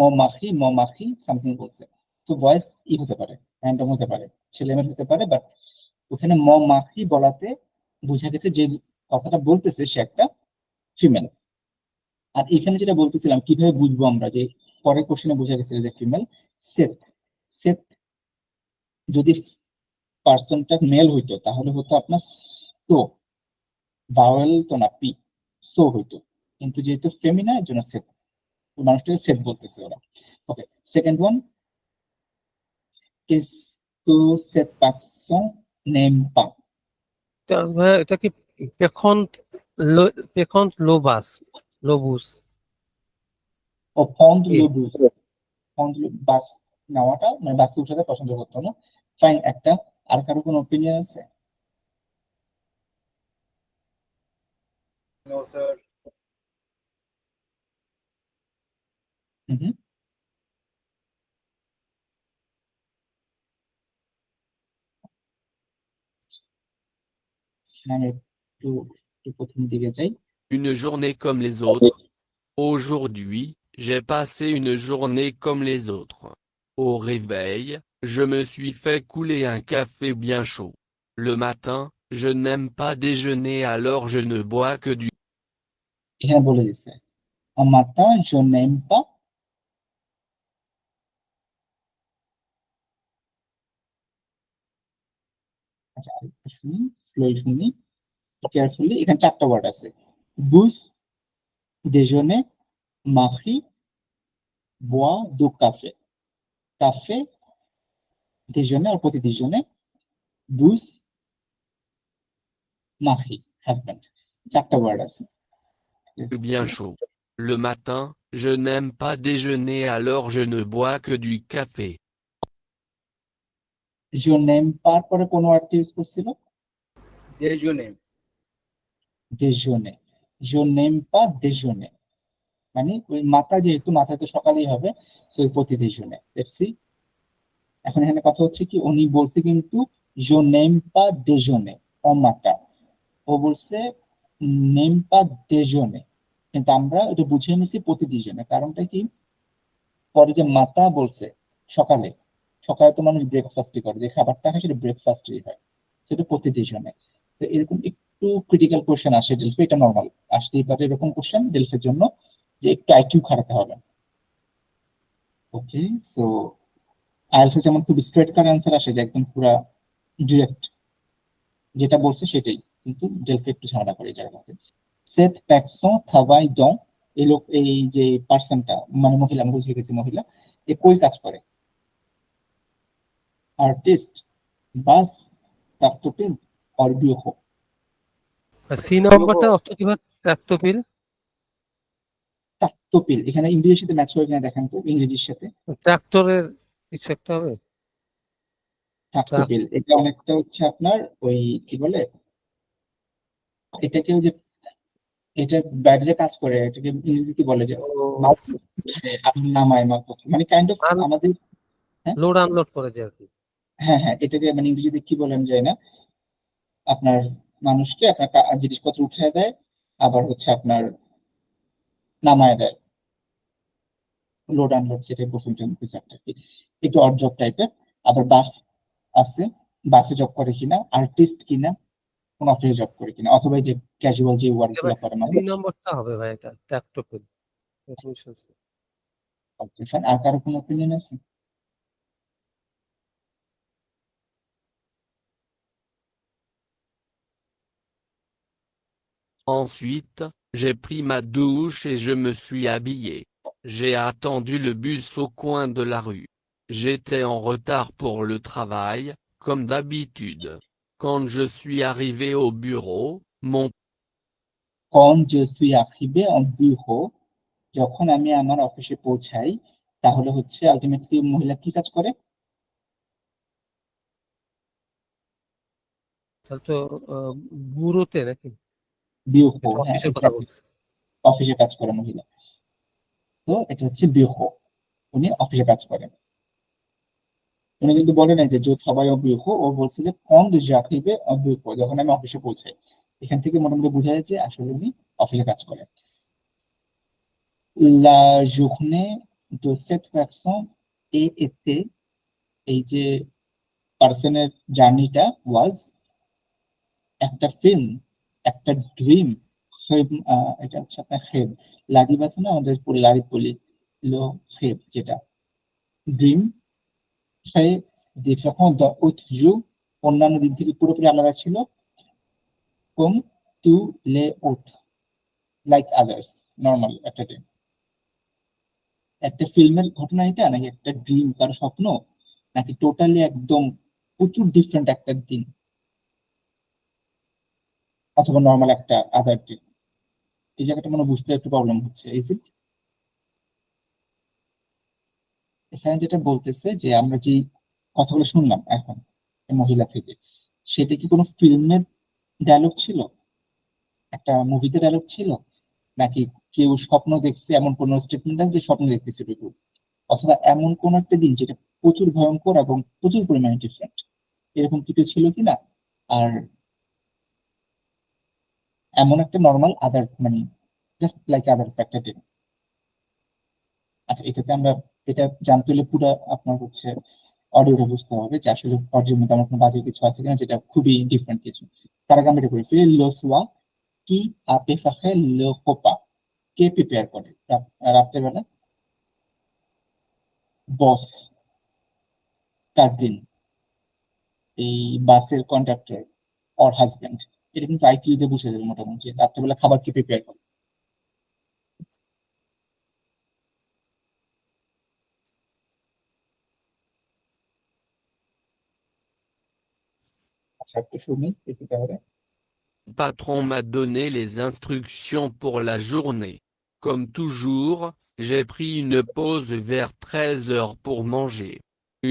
মাখি সামথিং বলছে। তো ভয়েস ই হতে পারে, র্যান্ডম হতে পারে, ছেলেমেয়ে হতে পারে, বাট ওখানে মাখি বলাতে বোঝা গেছে যে কথাটা বলতেছে সে একটা ফিমেল। আর এখানে যেটা বলতেছিলাম কিভাবে বুঝবো আমরা যে পরের কোশ্চেনে বোঝা গেছে যে ফিমেল, সেট সেট যদি পার্সনটা মেল হইতো তাহলে হতো আপনার সো, ভাওয়েল তো না, পি, সো হইতো। কিন্তু যেহেতু ফেমিনা এর জন্য সেট, মানুষটাকে সেট বলতেছে ওরা। ওকে, second one, is to set person name পা। এটা কি পেখন্ত লোবুস ও ফন্ড এ লুবুস, ফন্ড বাস নেওয়াটা মানে বাসে উঠাতে পছন্দ করতো না। ফাইন, একটা। আর কারো কোনো ওপিনিয়ন আছে? No, sir. হুম, আমি একটু একটু প্রথম দিকে যাই। Une journée comme les autres. Aujourd'hui, j'ai passé une journée comme les autres. Au réveil, je me suis fait couler un café bien chaud. Le matin, je n'aime pas déjeuner alors je ne bois que du এখানে বলে দিচ্ছে মাতা জো name পা। আচ্ছা, আরেকটু শুনি, slowly শুনি, carefully. এখানে চারটা ওয়ার্ড আছে, বুস, দেজনে, Marie boit du café. Café, déjeuner আর petit déjeuner, 12 Marie, husband. 4টা ওয়ার্ড আছে। Bien chaud. Le matin, je n'aime pas déjeuner alors je ne bois que du café. Je n'aime pas পরে কোন ওয়ার্ডটা ইউজ করছিল? déjeuner, déjeuner. Je n'aime pas déjeuner. মানে ওই মাথা, যেহেতু মাথা তো সকালেই হবে, সো প্রতি déjeuner. Let's see. এখন এখানে কথা হচ্ছে কি, উনি বলছে কিন্তু je n'aime pas déjeuner, ও মাতা। ও বলছে n'aime pas déjeuner, কিন্তু আমরা এটা বুঝিয়ে নিছি প্রতি déjeuner। কারণটা কি, পরে যে মাতা বলছে সকালে, সকালে তো মানুষ ব্রেকফাস্টই করে, যে খাবারটা হয় সেটা ব্রেকফাস্টই হয়, সেটা প্রতি déjeuner। তো এরকম একটু ক্রিটিক্যাল কোশ্চেন আসে ডেলফি, এটা নর্মাল আসতেই পারে এরকম কোশ্চেন ডেলফির জন্য, যে একটু আইকিউ খাটাতে হবে। ওকে, সো আইএলটিএস যেমন খুব স্ট্রেট কাট অ্যান্সার আসে, যে একদম পুরা ডিরেক্ট যেটা বলছে সেটাই, কিন্তু ডেলফি একটু ঝামেলা করে যার মধ্যে। সেট প্যাকসন থাবাই দং, এই লোক, এই যে পার্সনটা মানে মহিলা, আমি বুঝে গেছি মহিলা, এ কই কাজ করে? আর্টিস্ট, বাস, টাকটোপিন অর বিউহো। সি নাম্বারটা অর্থ কি ভাই? ট্র্যাক্টোপিল। টাকটোপিল এখানে ইংরেজির সাথে ম্যাচ করে কিনা দেখেন তো, ইংরেজির সাথে। ট্রাক্টরের কিছু একটা হবে। টাকটোপিল এটা অনেকটা হচ্ছে আপনার ওই কি বলে এটাকে, ওই যে এটা ব্যাট যে কাজ করে, এটাকে ইংরেজিতে কি বলে, যে মাল উঠায় আর নামায় মালপত্র, মানে কাইন্ড অফ আমাদের। হ্যাঁ লোড আনলোড করে যে আর কি। হ্যাঁ হ্যাঁ, এটাকে মানে ইংরেজিতে কি বলেন যায় না, আপনার মানুষকে আপনার জিনিসপত্র উঠায় দেয়, আবার হচ্ছে আপনার নামায় দেয়, লোড আনলোড, যেটা বলছেন কিছু একটা কি, একটু অড জব টাইপের। আবার বাস আছে, বাসে জব করে কিনা, আর্টিস্ট কিনা, কোন অফিসে জব করে কিনা, অথবা এই যে ক্যাজুয়াল যে ওয়ার্ক গুলো করেন সি নাম্বারটা হবে ভাই, এটা ট্র্যাক্টোপিল। আর কারো কোনো অপিনিয়ন আছে? Ensuite, j'ai pris ma douche et je me suis habillé. J'ai attendu le bus au coin de la rue. J'étais en retard pour le travail, comme d'habitude. Quand je suis arrivé au bureau, mon Quand je suis arrivé en bureau, যখন আমি আমার অফিসে পৌঁছাই, তাহলে হচ্ছে ultimately মহিলা কি কাজ করে? তাহলে তো বুড়োতে নাকি বিউহো, হ্যাঁ অফিসের কথা বলছি। অফিসে কাজ করে মহিলা, তো এটা হচ্ছে বিউহো, উনি অফিসে কাজ করেন। উনি কিন্তু বলে নাই যে জোত হবাই বিউহো, ও বলছে যে কন জাকিবে বিউহো, যখন আমি অফিসে পৌঁছাই। এখান থেকে মোটামুটি বোঝা যায় যে আসলে উনি অফিসে কাজ করেন। La journée de cette personne était, এই যে পার্সনের জার্নিটা ওয়াজ একটা ফিল্ম, একটা ড্রিম। এটা হচ্ছে আপনার খেব, লারিব আছে না আমাদের লারিব বলি, লো খেব যেটা ড্রিম। সে যখন অন্যান্য দিন থেকে পুরোপুরি আলাদা ছিল, কম টু লে ওথ লাইক আদার্স, নর্মাল একটা ডে। একটা ফিল্মের ঘটনা এটা, নাকি একটা ড্রিম, কারো স্বপ্ন, নাকি টোটালি একদম প্রচুর ডিফারেন্ট একটা দিন, অথবা নর্মাল একটা আদার দিন? এই জায়গাটা মনে বুঝতে একটু প্রবলেম হচ্ছে। Is it? এখানে যেটা বলতেছে যে আমরা যে কথাগুলো শুনলাম এখন মহিলা থেকে, সেটা কি কোনো ফিল্মের ডায়লগ ছিল, একটা মুভিতে ডায়লগ ছিল, নাকি কেউ স্বপ্ন দেখছে, এমন কোন স্টেটমেন্ট আছে যে স্বপ্ন দেখতেছে কেউ, অথবা এমন কোন একটা দিন যেটা প্রচুর ভয়ঙ্কর এবং প্রচুর পরিমাণে ডিফারেন্ট, এরকম কিছু ছিল কিনা? আর এমন একটা নর্মাল আদার, মানে জাস্ট লাইক আদার্স একটা দিন। আচ্ছা, এটাতে আমরা এটা জানতে হলে পুরো আপনার হচ্ছে অডিওটা বুঝতে হবে, যে আসলে অডিওর মধ্যে আমার কোনো বাজে কিছু আছে কিনা, যেটা খুবই ডিফারেন্ট কিছু। তার আগে আমরা এটা করি, ফিরে লোসওয়া কি আপে ফাখে লো কোপা, কে প্রিপেয়ার করে রাত্রেবেলা? বস, কাজিন, এই বাসের কন্ডাক্টর, অর হাজবেন্ড। এটা কিন্তু আইকিউ দিয়ে বুঝে যাবে মোটামুটি, রাত্রেবেলা খাবার কি প্রিপেয়ার করে। আচ্ছা, একটু শুনি একটু তাহলে। Mon patron m'a donné les instructions pour la journée. Comme toujours, j'ai pris une pause vers 13 heures pour manger.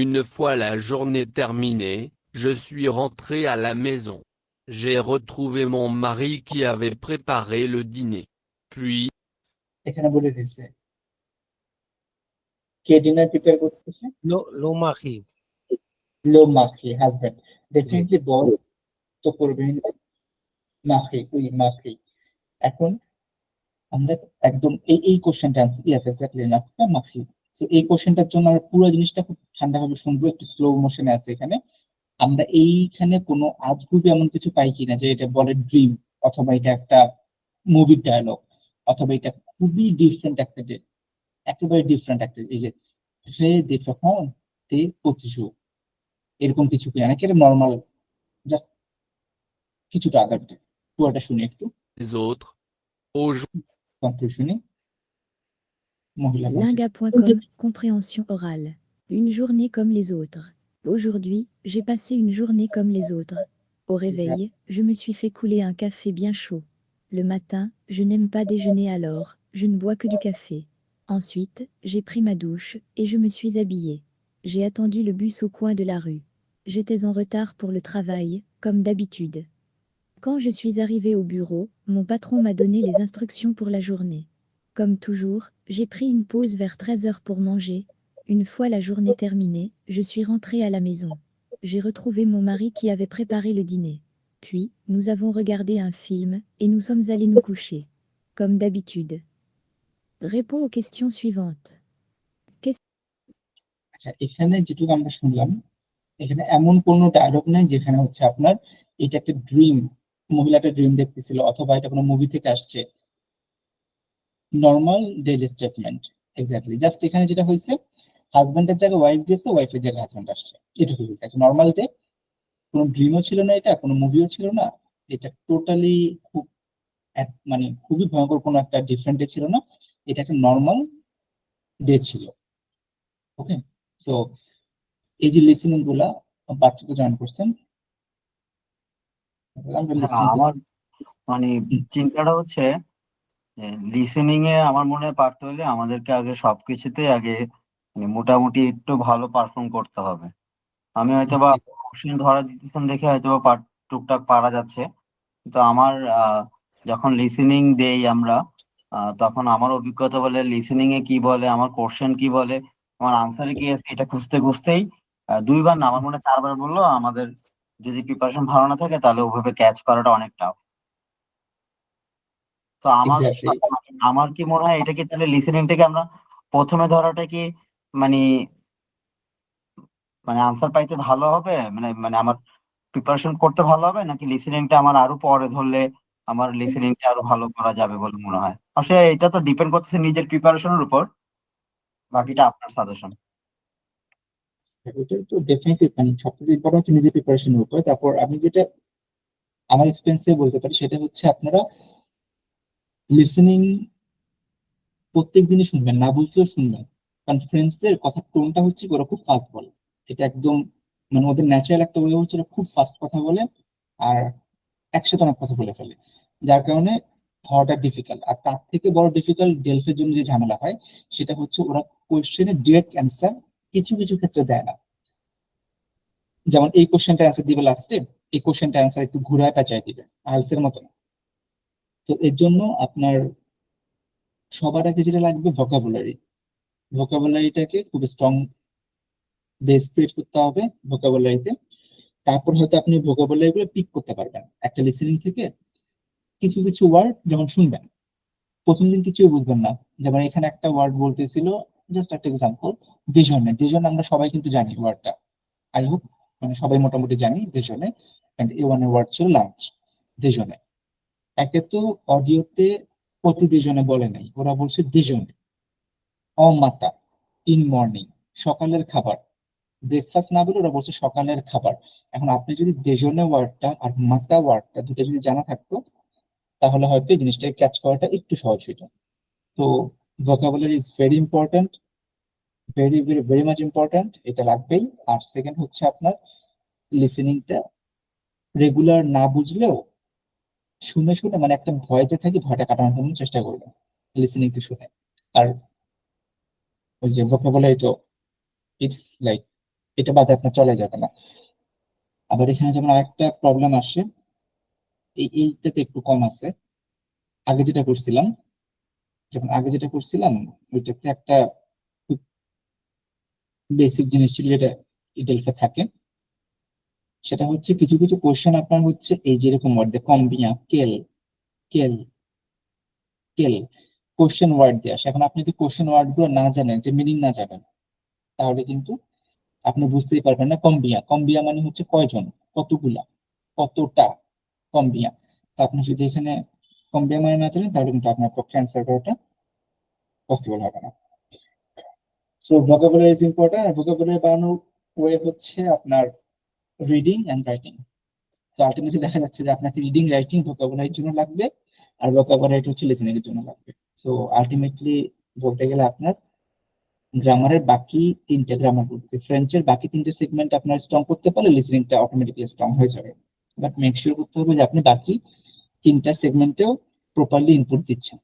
Une fois la journée terminée, je suis rentré à la maison. J'ai retrouvé mon mari qui avait préparé le dîner. Puis, এখানে বলে দিচ্ছে কে dinner prepare করতেছে। লো মাহি। লো মাখি, husband. জি definitely বল তো করবেন মাখি, we মাখি। এখন আমরা একদম এই কোশ্চেনটা ইয়েস এক্স্যাক্টলি নাফকা মাখি। তো এই কোশ্চেনটার জন্য আমরা পুরো জিনিসটা খুব ঠান্ডাভাবে শুনবো, একটু স্লো মোশনে আছে এখানে। আমরা এইখানে কোনো আজগুবি এমন কিছু পাই কিনা যে এটা বলে ড্রিম, অথবা এটা একটা মুভির ডায়লগ, অথবা এটা খুবই ডিফারেন্ট একটা একেবারে ডিফারেন্ট একটা, এই যে রে দেখো হ্যাঁ তে পঁচিশ, এরকম কিছু কিনা নাকি এটা নর্মাল জাস্ট কিছুটা আদার। পুরোটা শুনি একটু, les autres. Aujourd'hui, কনক্লুশনে মহিলা কণ্ঠে। Linga.com, compréhension orale. Une journée comme les autres. Aujourd'hui, j'ai passé une journée comme les autres. Au réveil, je me suis fait couler un café bien chaud. Le matin, je n'aime pas déjeuner alors, je ne bois que du café. Ensuite, j'ai pris ma douche et je me suis habillée. J'ai attendu le bus au coin de la rue. J'étais en retard pour le travail, comme d'habitude. Quand je suis arrivée au bureau, mon patron m'a donné les instructions pour la journée. Comme toujours, j'ai pris une pause vers 13 heures pour manger. Une fois la journée terminée, je suis rentrée à la maison. J'ai retrouvé mon mari qui avait préparé le dîner. Puis, nous avons regardé un film et nous sommes allés nous coucher. Comme d'habitude. Réponds aux questions suivantes. আচ্ছা, এখানে যেটুকু আমরা শুনলাম, এখানে এমন কোনো dialogue নাই যেখানে হচ্ছে আপনার এটা একটা ড্রিম, মহিলাটা ড্রিম দেখতেছিল, অথবা এটা কোনো মুভি থেকে আসছে। Normal daily statement exactly. Just এখানে যেটা হয়েছে, হাজবেন্ডের জায়গায় ওয়াইফ গেছে, ওয়াইফের জায়গায় হাজবেন্ড আসছে, এটুকু হয়েছে। একটা নর্মাল ডে, কোনো ড্রিমও ছিল না, এটা কোনো মুভিও ছিল না, এটা টোটালি খুব মানে খুবই ভয়ঙ্কর কোনো একটা ডিফারেন্ট ডে ছিল না, এটা একটা নর্মাল ডে ছিল। ওকে, সো এই যে লিসেনিং গুলা বাচ্চাকে জয়েন করছেন, আমরা হ্যাঁ, লিসেনিং আমার মানে চিন্তাটা হচ্ছে লিসেনিং এ আমার মনে হয় পারতে হলে আমাদেরকে আগে সবকিছুতে আগে মানে মোটামুটি একটু ভালো পারফর্ম করতে হবে। আমি হয়তো বা কোশ্চেন ধরা দিতেছেন দেখে হয়তো বা টুকটাক পারা যাচ্ছে, কিন্তু আমার যখন লিসেনিং দেই আমরা তখন আমার অভিজ্ঞতা বলে লিসেনিং এ কি বলে, আমার কোশ্চেন কি বলে, আমার আনসারে কি আছে, এটা খুঁজতে খুঁজতেই দুইবার না আমার মনে হয় চারবার বললো আমাদের যদি প্রিপারেশন ভালো না থাকে তাহলে ওভাবে ক্যাচ করাটা অনেক টাফ। তো আমার এক্স্যাক্টলি। আমার কি মনে হয় এটা কি তাহলে লিসেনিংটাকে আমরা প্রথমে ধরাটা কি মানে মানে আনসার পাইতে ভালো হবে, মানে মানে আমার প্রিপারেশন করতে ভালো হবে, নাকি লিসেনিংটা আমার আরো পরে ধরলে আমার লিসেনিংটা আরো ভালো করা যাবে বলে মনে হয়? আসলে এটা তো ডিপেন্ড করতেছে নিজের প্রিপারেশনের উপর, বাকিটা আপনার সাজেশন। এটা তো ডেফিনেটলি মানে সবথেকে ইম্পর্টেন্ট হচ্ছে নিজের প্রিপারেশনের উপর। তারপর আমি যেটা আমার এক্সপিরিয়েন্সে বলতে পারি সেটা হচ্ছে আপনারা লিসেনিং প্রত্যেক দিনই শুনবেন, না বুঝলেও শুনবেন। কারণ ফ্রেন্ডসদের কথা টোনটা হচ্ছে কি, ওরা খুব ফাস্ট বলে, এটা একদম মানে ওদের ন্যাচারাল একটা ওয়ে হচ্ছে ওরা খুব ফাস্ট কথা বলে, আর একসাথে অনেক কথা বলে ফেলে, যার কারণে হওয়াটা ডিফিকাল্ট। আর তার থেকে বড় ডিফিকাল্ট ডেলফের জন্য যে ঝামেলা হয় সেটা হচ্ছে ওরা কোয়েশ্চেনের ডিরেক্ট অ্যান্সার কিছু কিছু ক্ষেত্রে দেয় না। যেমন এই কোশ্চেনটা অ্যান্সার দিবে লাস্টে, এই কোশ্চেনটা অ্যান্সার একটু ঘুরায় পেঁচায় দিবে, আইএলটিএস এর মতো না। তো এর জন্য আপনার সবার আগে যেটা লাগবে ভোকাবুলারি, ভোকাবুলারিটাকে খুব স্ট্রং বেস ক্রিয়েট করতে হবে ভোকাবুলারিতে। তারপর হয়তো আপনি ভোকাবুলারি গুলো পিক করতে পারবেন একটা লিসেনিং থেকে। কিছু কিছু ওয়ার্ড যেমন শুনবেন, প্রথম দিন কিছুই বুঝবেন না, যেমন এখানে একটা ওয়ার্ড বলতেছিল, জাস্ট একটা এক্সাম্পল, দেশনে। দেশনে আমরা সবাই কিন্তু জানি ওয়ার্ডটা, আই হোপ মানে সবাই মোটামুটি জানি দেশনে। এন্ড এ ওয়ান এর ওয়ার্ড ছিল লাঞ্চ, দেশনে। একে তো অডিওতে প্রতি দেশনে বলে নাই, ওরা বলছে দেশনে। অমাতা, ইন মর্নিং, সকালের খাবার। ব্রেকফাস্ট না বলে ওরা বলছে সকালের খাবার। এখন আপনি যদি দেশনে ওয়ার্ডটা আর মাতা ওয়ার্ডটা দুটো যদি জানা থাকতো, তাহলে হয়তো এই জিনিসটাকে ক্যাচ করাটা একটু সহজ হইতো। তো vocabulary is very important, very very very much important, এটা লাগবেই। আর সেকেন্ড হচ্ছে আপনার লিসেনিংটা রেগুলার না বুঝলেও শুনে শুনে মানে একটা ভয় যে থাকে ভয়টা কাটানোর জন্য চেষ্টা করবে লিসেনিং টু শুনে। আর ওই যে ভোকাবুলারি তো ইটস লাইক এটা বাদে আপনার চলে যাবে না। আবার এখানে যেমন আরেকটা প্রবলেম আসে, এইটাতে একটু কম আছে। আগে যেটা করছিলাম ওইটাতে একটা খুব বেসিক জিনিস ছিল যেটা ডিটেলসে থাকে, সেটা হচ্ছে কিছু কিছু কোশ্চেন আপনার হচ্ছে এই যেরকম ওয়ার্ড দিয়ে কম্বিয়া, কেল, কেল, কেল কোশ্চেন ওয়ার্ড দিয়ে আসে। এখন আপনি যদি কোশ্চেন ওয়ার্ড গুলো না জানেন, যে মিনিং না জানেন, তাহলে কিন্তু আপনি বুঝতেই পারবেন না। কম্বিয়া, কম্বিয়া মানে হচ্ছে কয়জন, কতগুলা, কতটা কম্বিয়া। তো আপনি যদি এখানে কম্বিয়া মানে না জানেন তাহলে কিন্তু আপনার পক্ষে অ্যান্সার করাটা পসিবল হবে না। So vocabulary is important. আর ভোকাবুলারি বানানোর ওয়ে হচ্ছে আপনার রিডিং এন্ড রাইটিং। তো আলটিমেটলি দেখা যাচ্ছে যে আপনাকে রিডিং রাইটিং ভোকাবুলারির জন্য লাগবে, আর ভোকাবুলারি হচ্ছে লিসেনিং এর জন্য লাগবে। সো আলটিমেটলি বলতে গেলে আপনার গ্রামারের বাকি তিনটে গ্রামার বলতে ফ্রেঞ্চের বাকি তিনটে সেগমেন্ট আপনার স্ট্রং করতে পারলে লিসেনিংটা অটোমেটিক্যালি স্ট্রং হয়ে যাবে। বাট মেক শিওর করতে হবে যে আপনি বাকি তিনটা সেগমেন্টেও প্রপারলি ইনপুট দিচ্ছেন।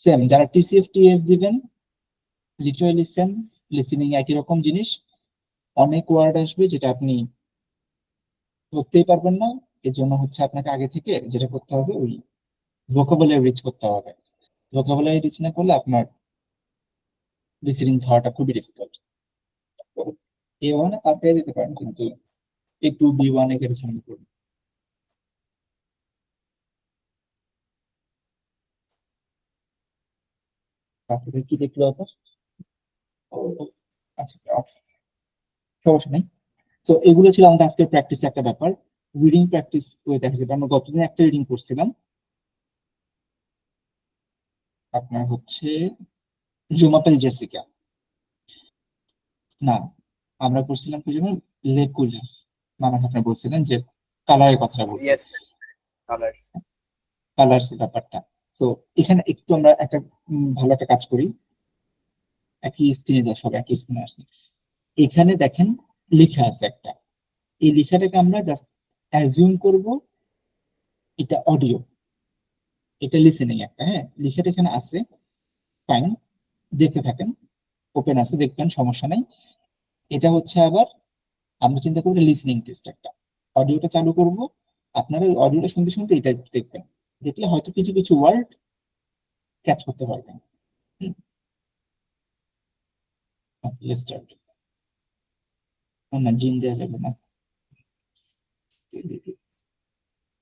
সেম যারা টিসিএফ টিএফ দিবেন, লিটারালি সেম লিসেনিং একই রকম জিনিস। অনেক ওয়ার্ড আসবে যেটা আপনি ধরতেই পারবেন না। এর জন্য হচ্ছে আপনাকে আগে থেকে যেটা করতে হবে ওই ভোকাবুলারি রিচ করতে হবে। ভোকাবুলারি রিচ না করলে আপনার লিসেনিং হওয়াটা খুবই ডিফিকাল্ট। এ ওয়ানে পার পেয়ে যেতে পারেন, কিন্তু একটু বি ওয়ানে গেলে ঝামেলা করবে। তারপরে কি দেখলো আবার? আচ্ছা, সমস্যা নেই। তো এগুলো ছিল আমাদের আজকের প্র্যাকটিস একটা ব্যাপার। রিডিং প্র্যাকটিস করে দেখা যাবে। আমরা গতদিন একটা রিডিং করছিলাম, আপনার হচ্ছে জুমাপেল জেসিকা, না আমরা করছিলাম কি যেন লেকুলা, মানে আপনি বলছিলেন যে কালারের কথাটা বলতে, Yes, colors. কালার্স ব্যাপারটা। তো এখানে একটু আমরা একটা ভালো একটা কাজ করি, একই স্ক্রিনে যায়, সব একই স্ক্রিনে আসছে। এখানে দেখেন লেখা আছে একটা, এই লেখাটাকে আমরা জাস্ট অ্যাজিউম করব এটা অডিও, এটা লিসেনিং একটা। হ্যাঁ, লেখাটা এখানে আছে, ফাইন, দেখতে থাকেন, ওপেন আছে, দেখবেন, সমস্যা নাই। এটা হচ্ছে আবার আমরা চিন্তা করবো লিসেনিং টেস্ট একটা। অডিওটা চালু করব, আপনারা ওই অডিওটা শুনতে শুনতে এটা দেখবেন, দেখলে হয়তো কিছু কিছু ওয়ার্ড ক্যাচ করতে পারবেন। স্টার্ট। না, জিন দেওয়া যাবে না,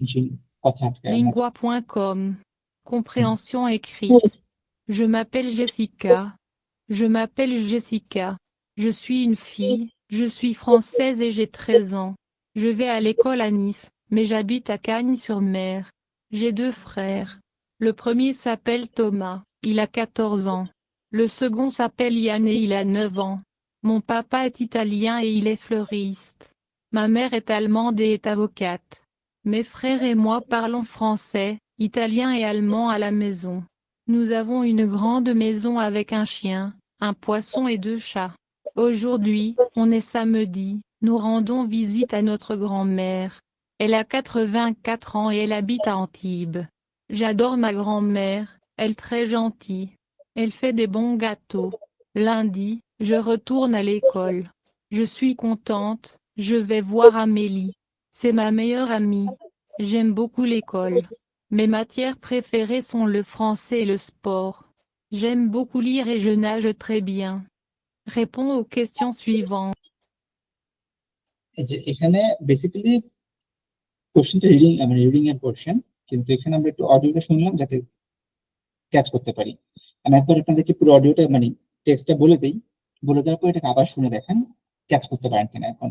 জিন কথা আটকায় না। Lingua.com. Compréhension écrite. Je m'appelle Jessica. Je m'appelle Jessica. Je suis une fille, je suis française et j'ai 13 ans. Je vais à l'école à Nice, mais j'habite à Cagnes-sur-Mer. J'ai 2 frères. Le premier s'appelle Thomas, il a 14 ans. Le second s'appelle Yann et il a 9 ans. Mon papa est italien et il est fleuriste. Ma mère est allemande et est avocate. Mes frères et moi parlons français, italien et allemand à la maison. Nous avons une grande maison avec un chien, un poisson et 2 chats. Aujourd'hui, on est samedi, nous rendons visite à notre grand-mère. Elle a 84 ans et elle habite à Antibes. J'adore ma grand-mère, elle est très gentille. Elle fait des bons gâteaux. Lundi, je retourne à l'école. Je suis contente, je vais voir Amélie. C'est ma meilleure amie. J'aime beaucoup l'école. Mes matières préférées sont le français et le sport. J'aime beaucoup lire et je nage très bien. Réponds aux questions suivantes. এই যে এখানে basically কোশ্চেনটা reading, মানে reading এর portion, কিন্তু এখানে আমরা একটু অডিওটা শুনলাম যাতে ক্যাচ করতে পারি। আমি একবার আপনাদেরকে পুরো অডিওটা মানে টেক্সটটা বলে দিই, বলে দেওয়ার পর এটাকে আবার শুনে দেখেন ক্যাচ করতে পারেন কিনা। এখন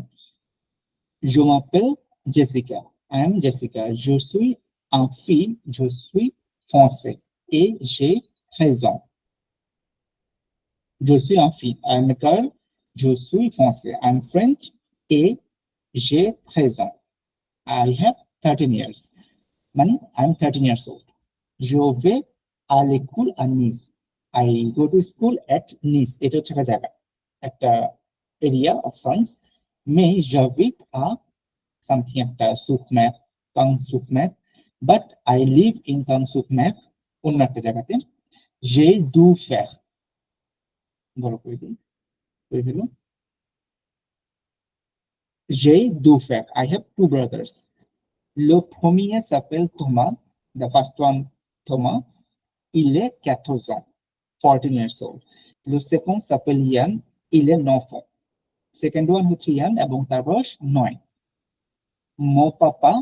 Je m'appelle Jessica. I am Jessica. Je suis un fille, je suis français et j'ai 13 ans. Je suis un fille, I am a girl, je suis français, I am French et j'ai 13 ans. I have 13 years. মানে I am 13 years old. Je vais à l'école à Nice. I go to school at Nice. এটা হচ্ছে একটা জায়গা, একটা area of France. Mais j'habite à something একটা সুকমের, কাং সুকমের, বাট আই লিভ ইন কাং সুকমের অন্য একটা জায়গাতে। J'ai dû faire, বড় করে দিন, করে দিল। J'ai dû faire, I have two brothers. Le premier s'appelle Thomas, the first one Thomas, il est 14 ans, 14 years old. Le second s'appelle Yann, il est 9 ans. Second one হচ্ছে ইয়ান এবং তার বয়স 9। Mon papa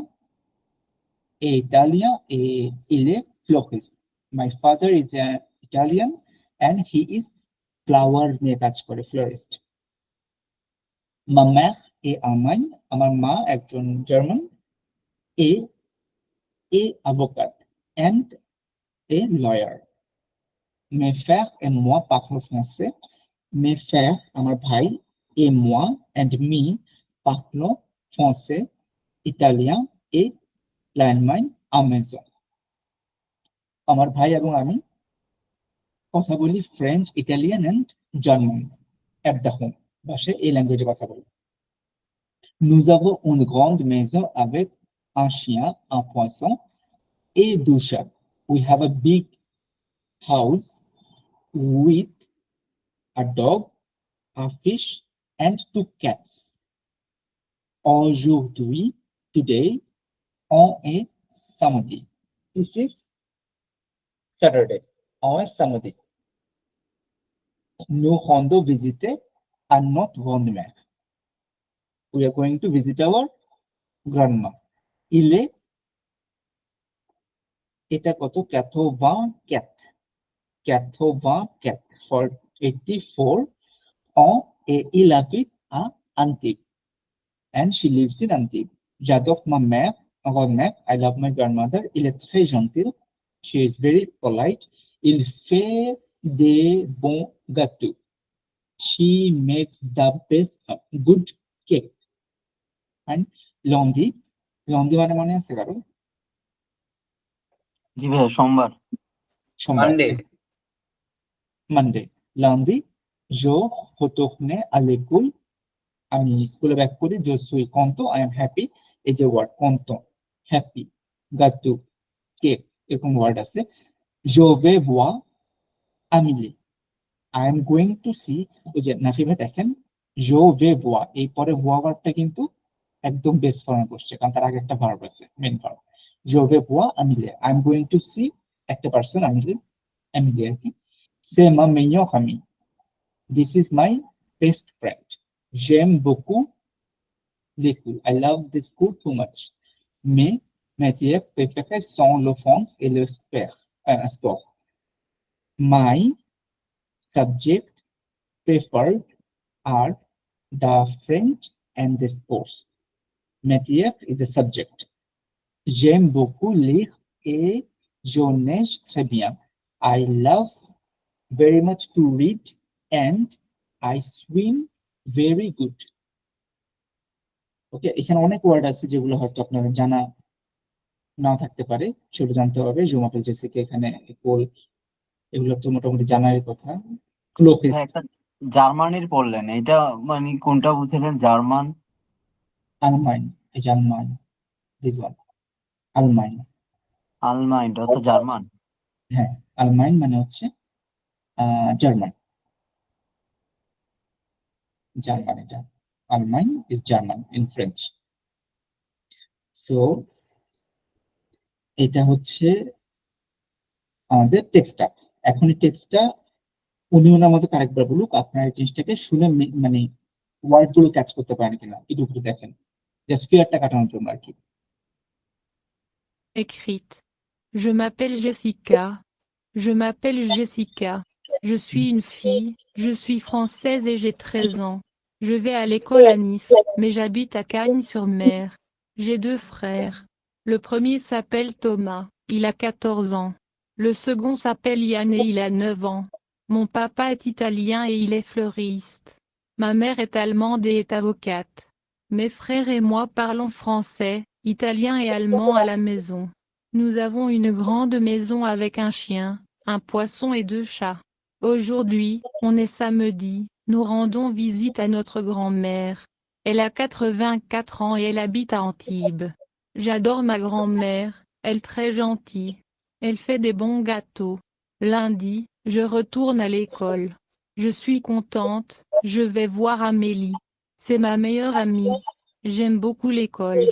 est italien et il est fleuriste. My father is Italian and he is flower নিয়ে কাজ করে, florist. Ma mère est Allemagne, আমার মা একজন German, et avocate and a lawyer. Mes frères et moi parlons français. Mes frères, আমার ভাই, et moi and me parlons français, italien et l'Allemagne à maison. আমার ভাই এবং আমি কথা বলি French, Italian and German at the home, বাসায় এই ল্যাঙ্গুয়েজে কথা বলি। Nous avons une grande maison avec un chien, un poisson et deux chats. We have a big house with a dog, a fish and two cats. Aujourd'hui, today, on est samedi. This is Saturday. On est samedi. Nous rendons visiter à notre grand-mère. We are going to visit our grandma. Il est, এটা কত, 84 for 84 ans et il habite à Antibes and she lives in Antibes. J'adore ma mère, grand-mère. I love my grandmother. Il est très gentil. She is very polite. Il fait des bons gâteaux. She makes the best good cake. And lundi মানে মনে আছে কারো? জি ভাইয়া, সোমবার। সোমবার। Monday. Monday. Lundi, je retourne à l'école. আমি স্কুলে back করি। Je suis content, I am happy. এই যে word content, happy, gâteau, cake, এরকম ওয়ার্ড আছে। Je vais voir Amélie. I am going to see, ওই যে নাফিমে দেখেন, je vais voir, এই পরে voir ভার্বটা কিন্তু একদম বেস ফর্মে বসছে, কারণ তার আগে একটা ভার্ব আছে, main verb. Je vais voir Amélie. I am going to see একটা পারসন, Amélie আর কি। C'est ma meilleure amie. This is my best friend. J'aime beaucoup l'école. I love the school too much. Mes métiers préférés sont le France et le sport. My subject preferred are the French and the sports. Métier is the subject. J'aime beaucoup lire et je nage très bien. I love very much to read and I swim very good. ওকে, এখানে অনেক word আছে যেগুলো হয়তো আপনাদের জানা নাও থাকতে পারে, সেগুলো জানতে হবে। জুমাপেল জেসিকে এখানে কোল, এগুলো তো মোটামুটি জানারই কথা। ক্লোফিস, হ্যাঁ, একটা জার্মানির পড়লেন, এটা মানে কোনটা বুঝলেন? জার্মান, আলমাইন, এই যে আলমাইন, দিস ওয়ান, আলমাইন। আলমাইন্ড অর্থাৎ জার্মান। হ্যাঁ, আলমাইন মানে হচ্ছে জার্মান, জার্মান এটা। আলমাইন is German in French. So এটা হচ্ছে আমাদের টেক্সটটা। এখন এই টেক্সটটা উনি ওনার মতো আরেকবার বলুক, আপনার এই জিনিসটাকে শুনে মানে ওয়ার্ড গুলো ক্যাচ করতে পারেন কিনা একটু একটু দেখেন, জাস্ট ফিয়ারটা কাটানোর জন্য আর কি। Écrite. Je m'appelle Jessica. Je m'appelle Jessica. Je suis une fille, je suis française et j'ai 13 ans. Je vais à l'école à Nice, mais j'habite à Cagnes-sur-Mer. J'ai deux frères. Le premier s'appelle Thomas, il a 14 ans. Le second s'appelle Yann et il a 9 ans. Mon papa est italien et il est fleuriste. Ma mère est allemande et est avocate. Mes frères et moi parlons français, italien et allemand à la maison. Nous avons une grande maison avec un chien, un poisson et deux chats. Aujourd'hui, on est samedi, nous rendons visite à notre grand-mère. Elle a 84 ans et elle habite à Antibes. J'adore ma grand-mère, elle est très gentille. Elle fait des bons gâteaux. Lundi, je retourne à l'école. Je suis contente, je vais voir Amélie. C'est ma meilleure amie. J'aime beaucoup l'école.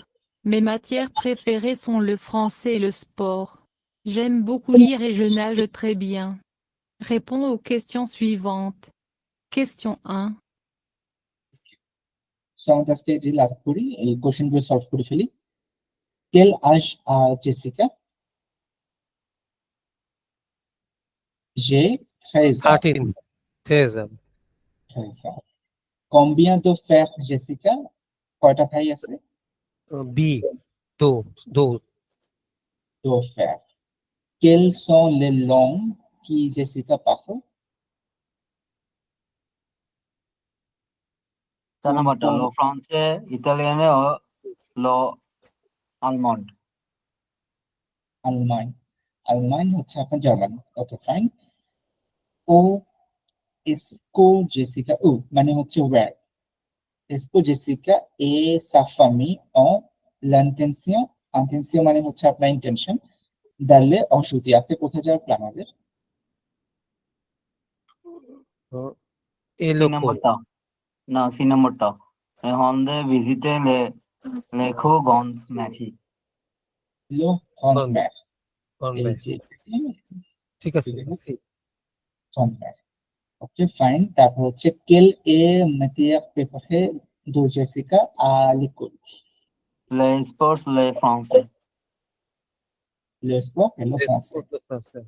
Mes matières préférées sont le français et le sport. J'aime beaucoup lire et je nage très bien. Réponds aux questions suivantes. Question 1. So আমাদের আজকে যে last করি এই question গুলো solve করে ফেলি। Quel âge a Jessica? J'ai 13 ans. 13 13 ans। 13 ans. Combien de frères Jessica? কয়টা ভাই আছে? B 2 Deux frères. Quelles sont les langues que Jessica parle? তার নাম্বারটা লো ফ্রান্সে, ইতালিয়ানে ও লো আলমন্ড। Allemagne. Allemagne হচ্ছে আপনার জার্মান। Okay fine. ও Esco Jessica, মানে হচ্ছে where? Esco Jessica et sa famille ont l'intention, intention মানে হচ্ছে আপনার ইন্টেনশন, d'aller en ছুটি। আপনি কোথায় যাওয়ার প্ল্যান আমাদের? এ সি লোকো নাম্বারটা না, সি নাম্বারটা হন্দে ভিজিটে লেখো গন্স ম্যাখি। Le Grande-Mère. করবে। এই যে ঠিক আছে Grande-Mère. Okay fine. তারপর হচ্ছে quelle est matière préférée de Jessica à l'école? লে স্পোর্টস লে ফ্রান্সে। Le sport et le français.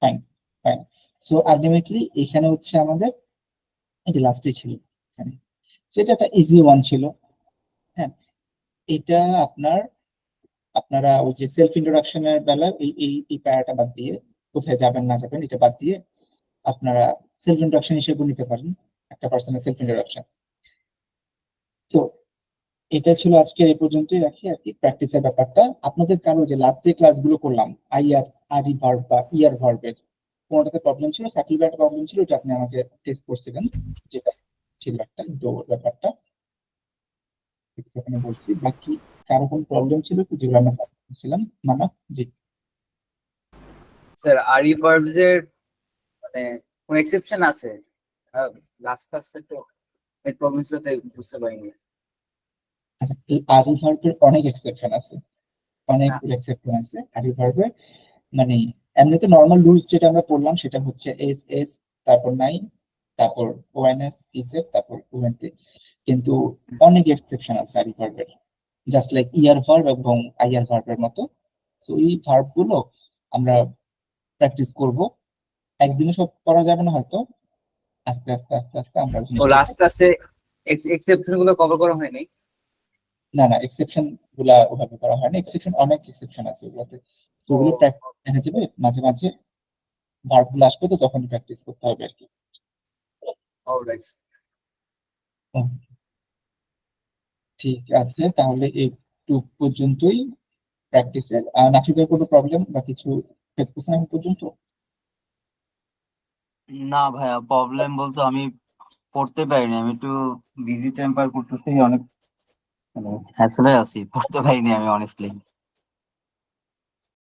Fine fine. So ultimately এখানে হচ্ছে আমাদের এই যে লাস্টে ছিল এখানে, সেটা একটা ইজি ওয়ান ছিল। হ্যাঁ, এটা আপনারা ওই যে সেলফ ইন্ট্রোডাকশনের বেলায় এই প্যারাটা বাদ দিয়ে, কোথায় যাবেন না যাবেন এটা বাদ দিয়ে আপনারা সেলফ ইন্ট্রোডাকশন হিসেবে নিতে পারেন, একটা পার্সনের সেলফ ইন্ট্রোডাকশন। তো এটা ছিল আজকে এই পর্যন্তই রাখি আর কি প্র্যাকটিসের ব্যাপারটা। আপনাদের কারো যে লাস্ট যে ক্লাসগুলো করলাম আরি ভার্ব বা ইয়ার ভার্বের কোনোটাতে প্রবলেম ছিল, সাকিব একটা প্রবলেম ছিল, এটা আপনি আমাকে টেক্সট করছিলেন, যেটা ছিল একটা ব্যাপারটা এখানে বলছি। বাকি কারো কোনো প্রবলেম ছিল কি যেগুলো আমরা বলছিলাম? মানা জি। স্যার আরি ভার্বস এর মানে কোন এক্সেপশন আছে? লাস্ট ক্লাসে তো এই প্রবলেম ছিল তাই বুঝতে পারিনি। আচ্ছা, এই আরি ভার্বের অনেক এক্সেপশন আছে, অনেক এক্সেপশন আছে আরি ভার্বের। মানে এমনিতে নর্মাল রুলস যেটা আমরা পড়লাম সেটা হচ্ছে এস এস, তারপর নাই, তারপর ওএনএস ইসেট, তারপর ওএনটি। কিন্তু অনেক এক্সেপশন আছে আরি ভার্বের, জাস্ট লাইক ইয়ার ভার্ব এবং আইয়ার ভার্বের মতো। তো এই ভার্ব গুলো আমরা প্র্যাকটিস করব, একদিনে সব করা যাবে না হয়তো, আস্তে আস্তে আস্তে আস্তে আমরা ও লাস্ট ক্লাসে এক্সেপশন গুলো কভার করা হয়নি। না এক্সেপশন গুলা ওভাবে করা হয় না, এক্সেপশন অনেক এক্সেপশন আছে ওগুলোতে। তো ওগুলো প্র্যাকটিস দেখা যাবে, মাঝে মাঝে ভার্ব গুলো আসবে তো তখন প্র্যাকটিস করতে হবে আর কি। অলরাইট, ঠিক আছে, তাহলে একটু পর্যন্তই প্র্যাকটিসের। নাফিকের কোনো প্রবলেম বা কিছু ফেস করছেন এখন পর্যন্ত? না ভাইয়া, প্রবলেম বলতে আমি পড়তে পারিনি, আমি একটু বিজি টেম্পার করতেছি, অনেক মানে হ্যাসেলে আছি, পড়তে পারিনি আমি অনেস্টলি।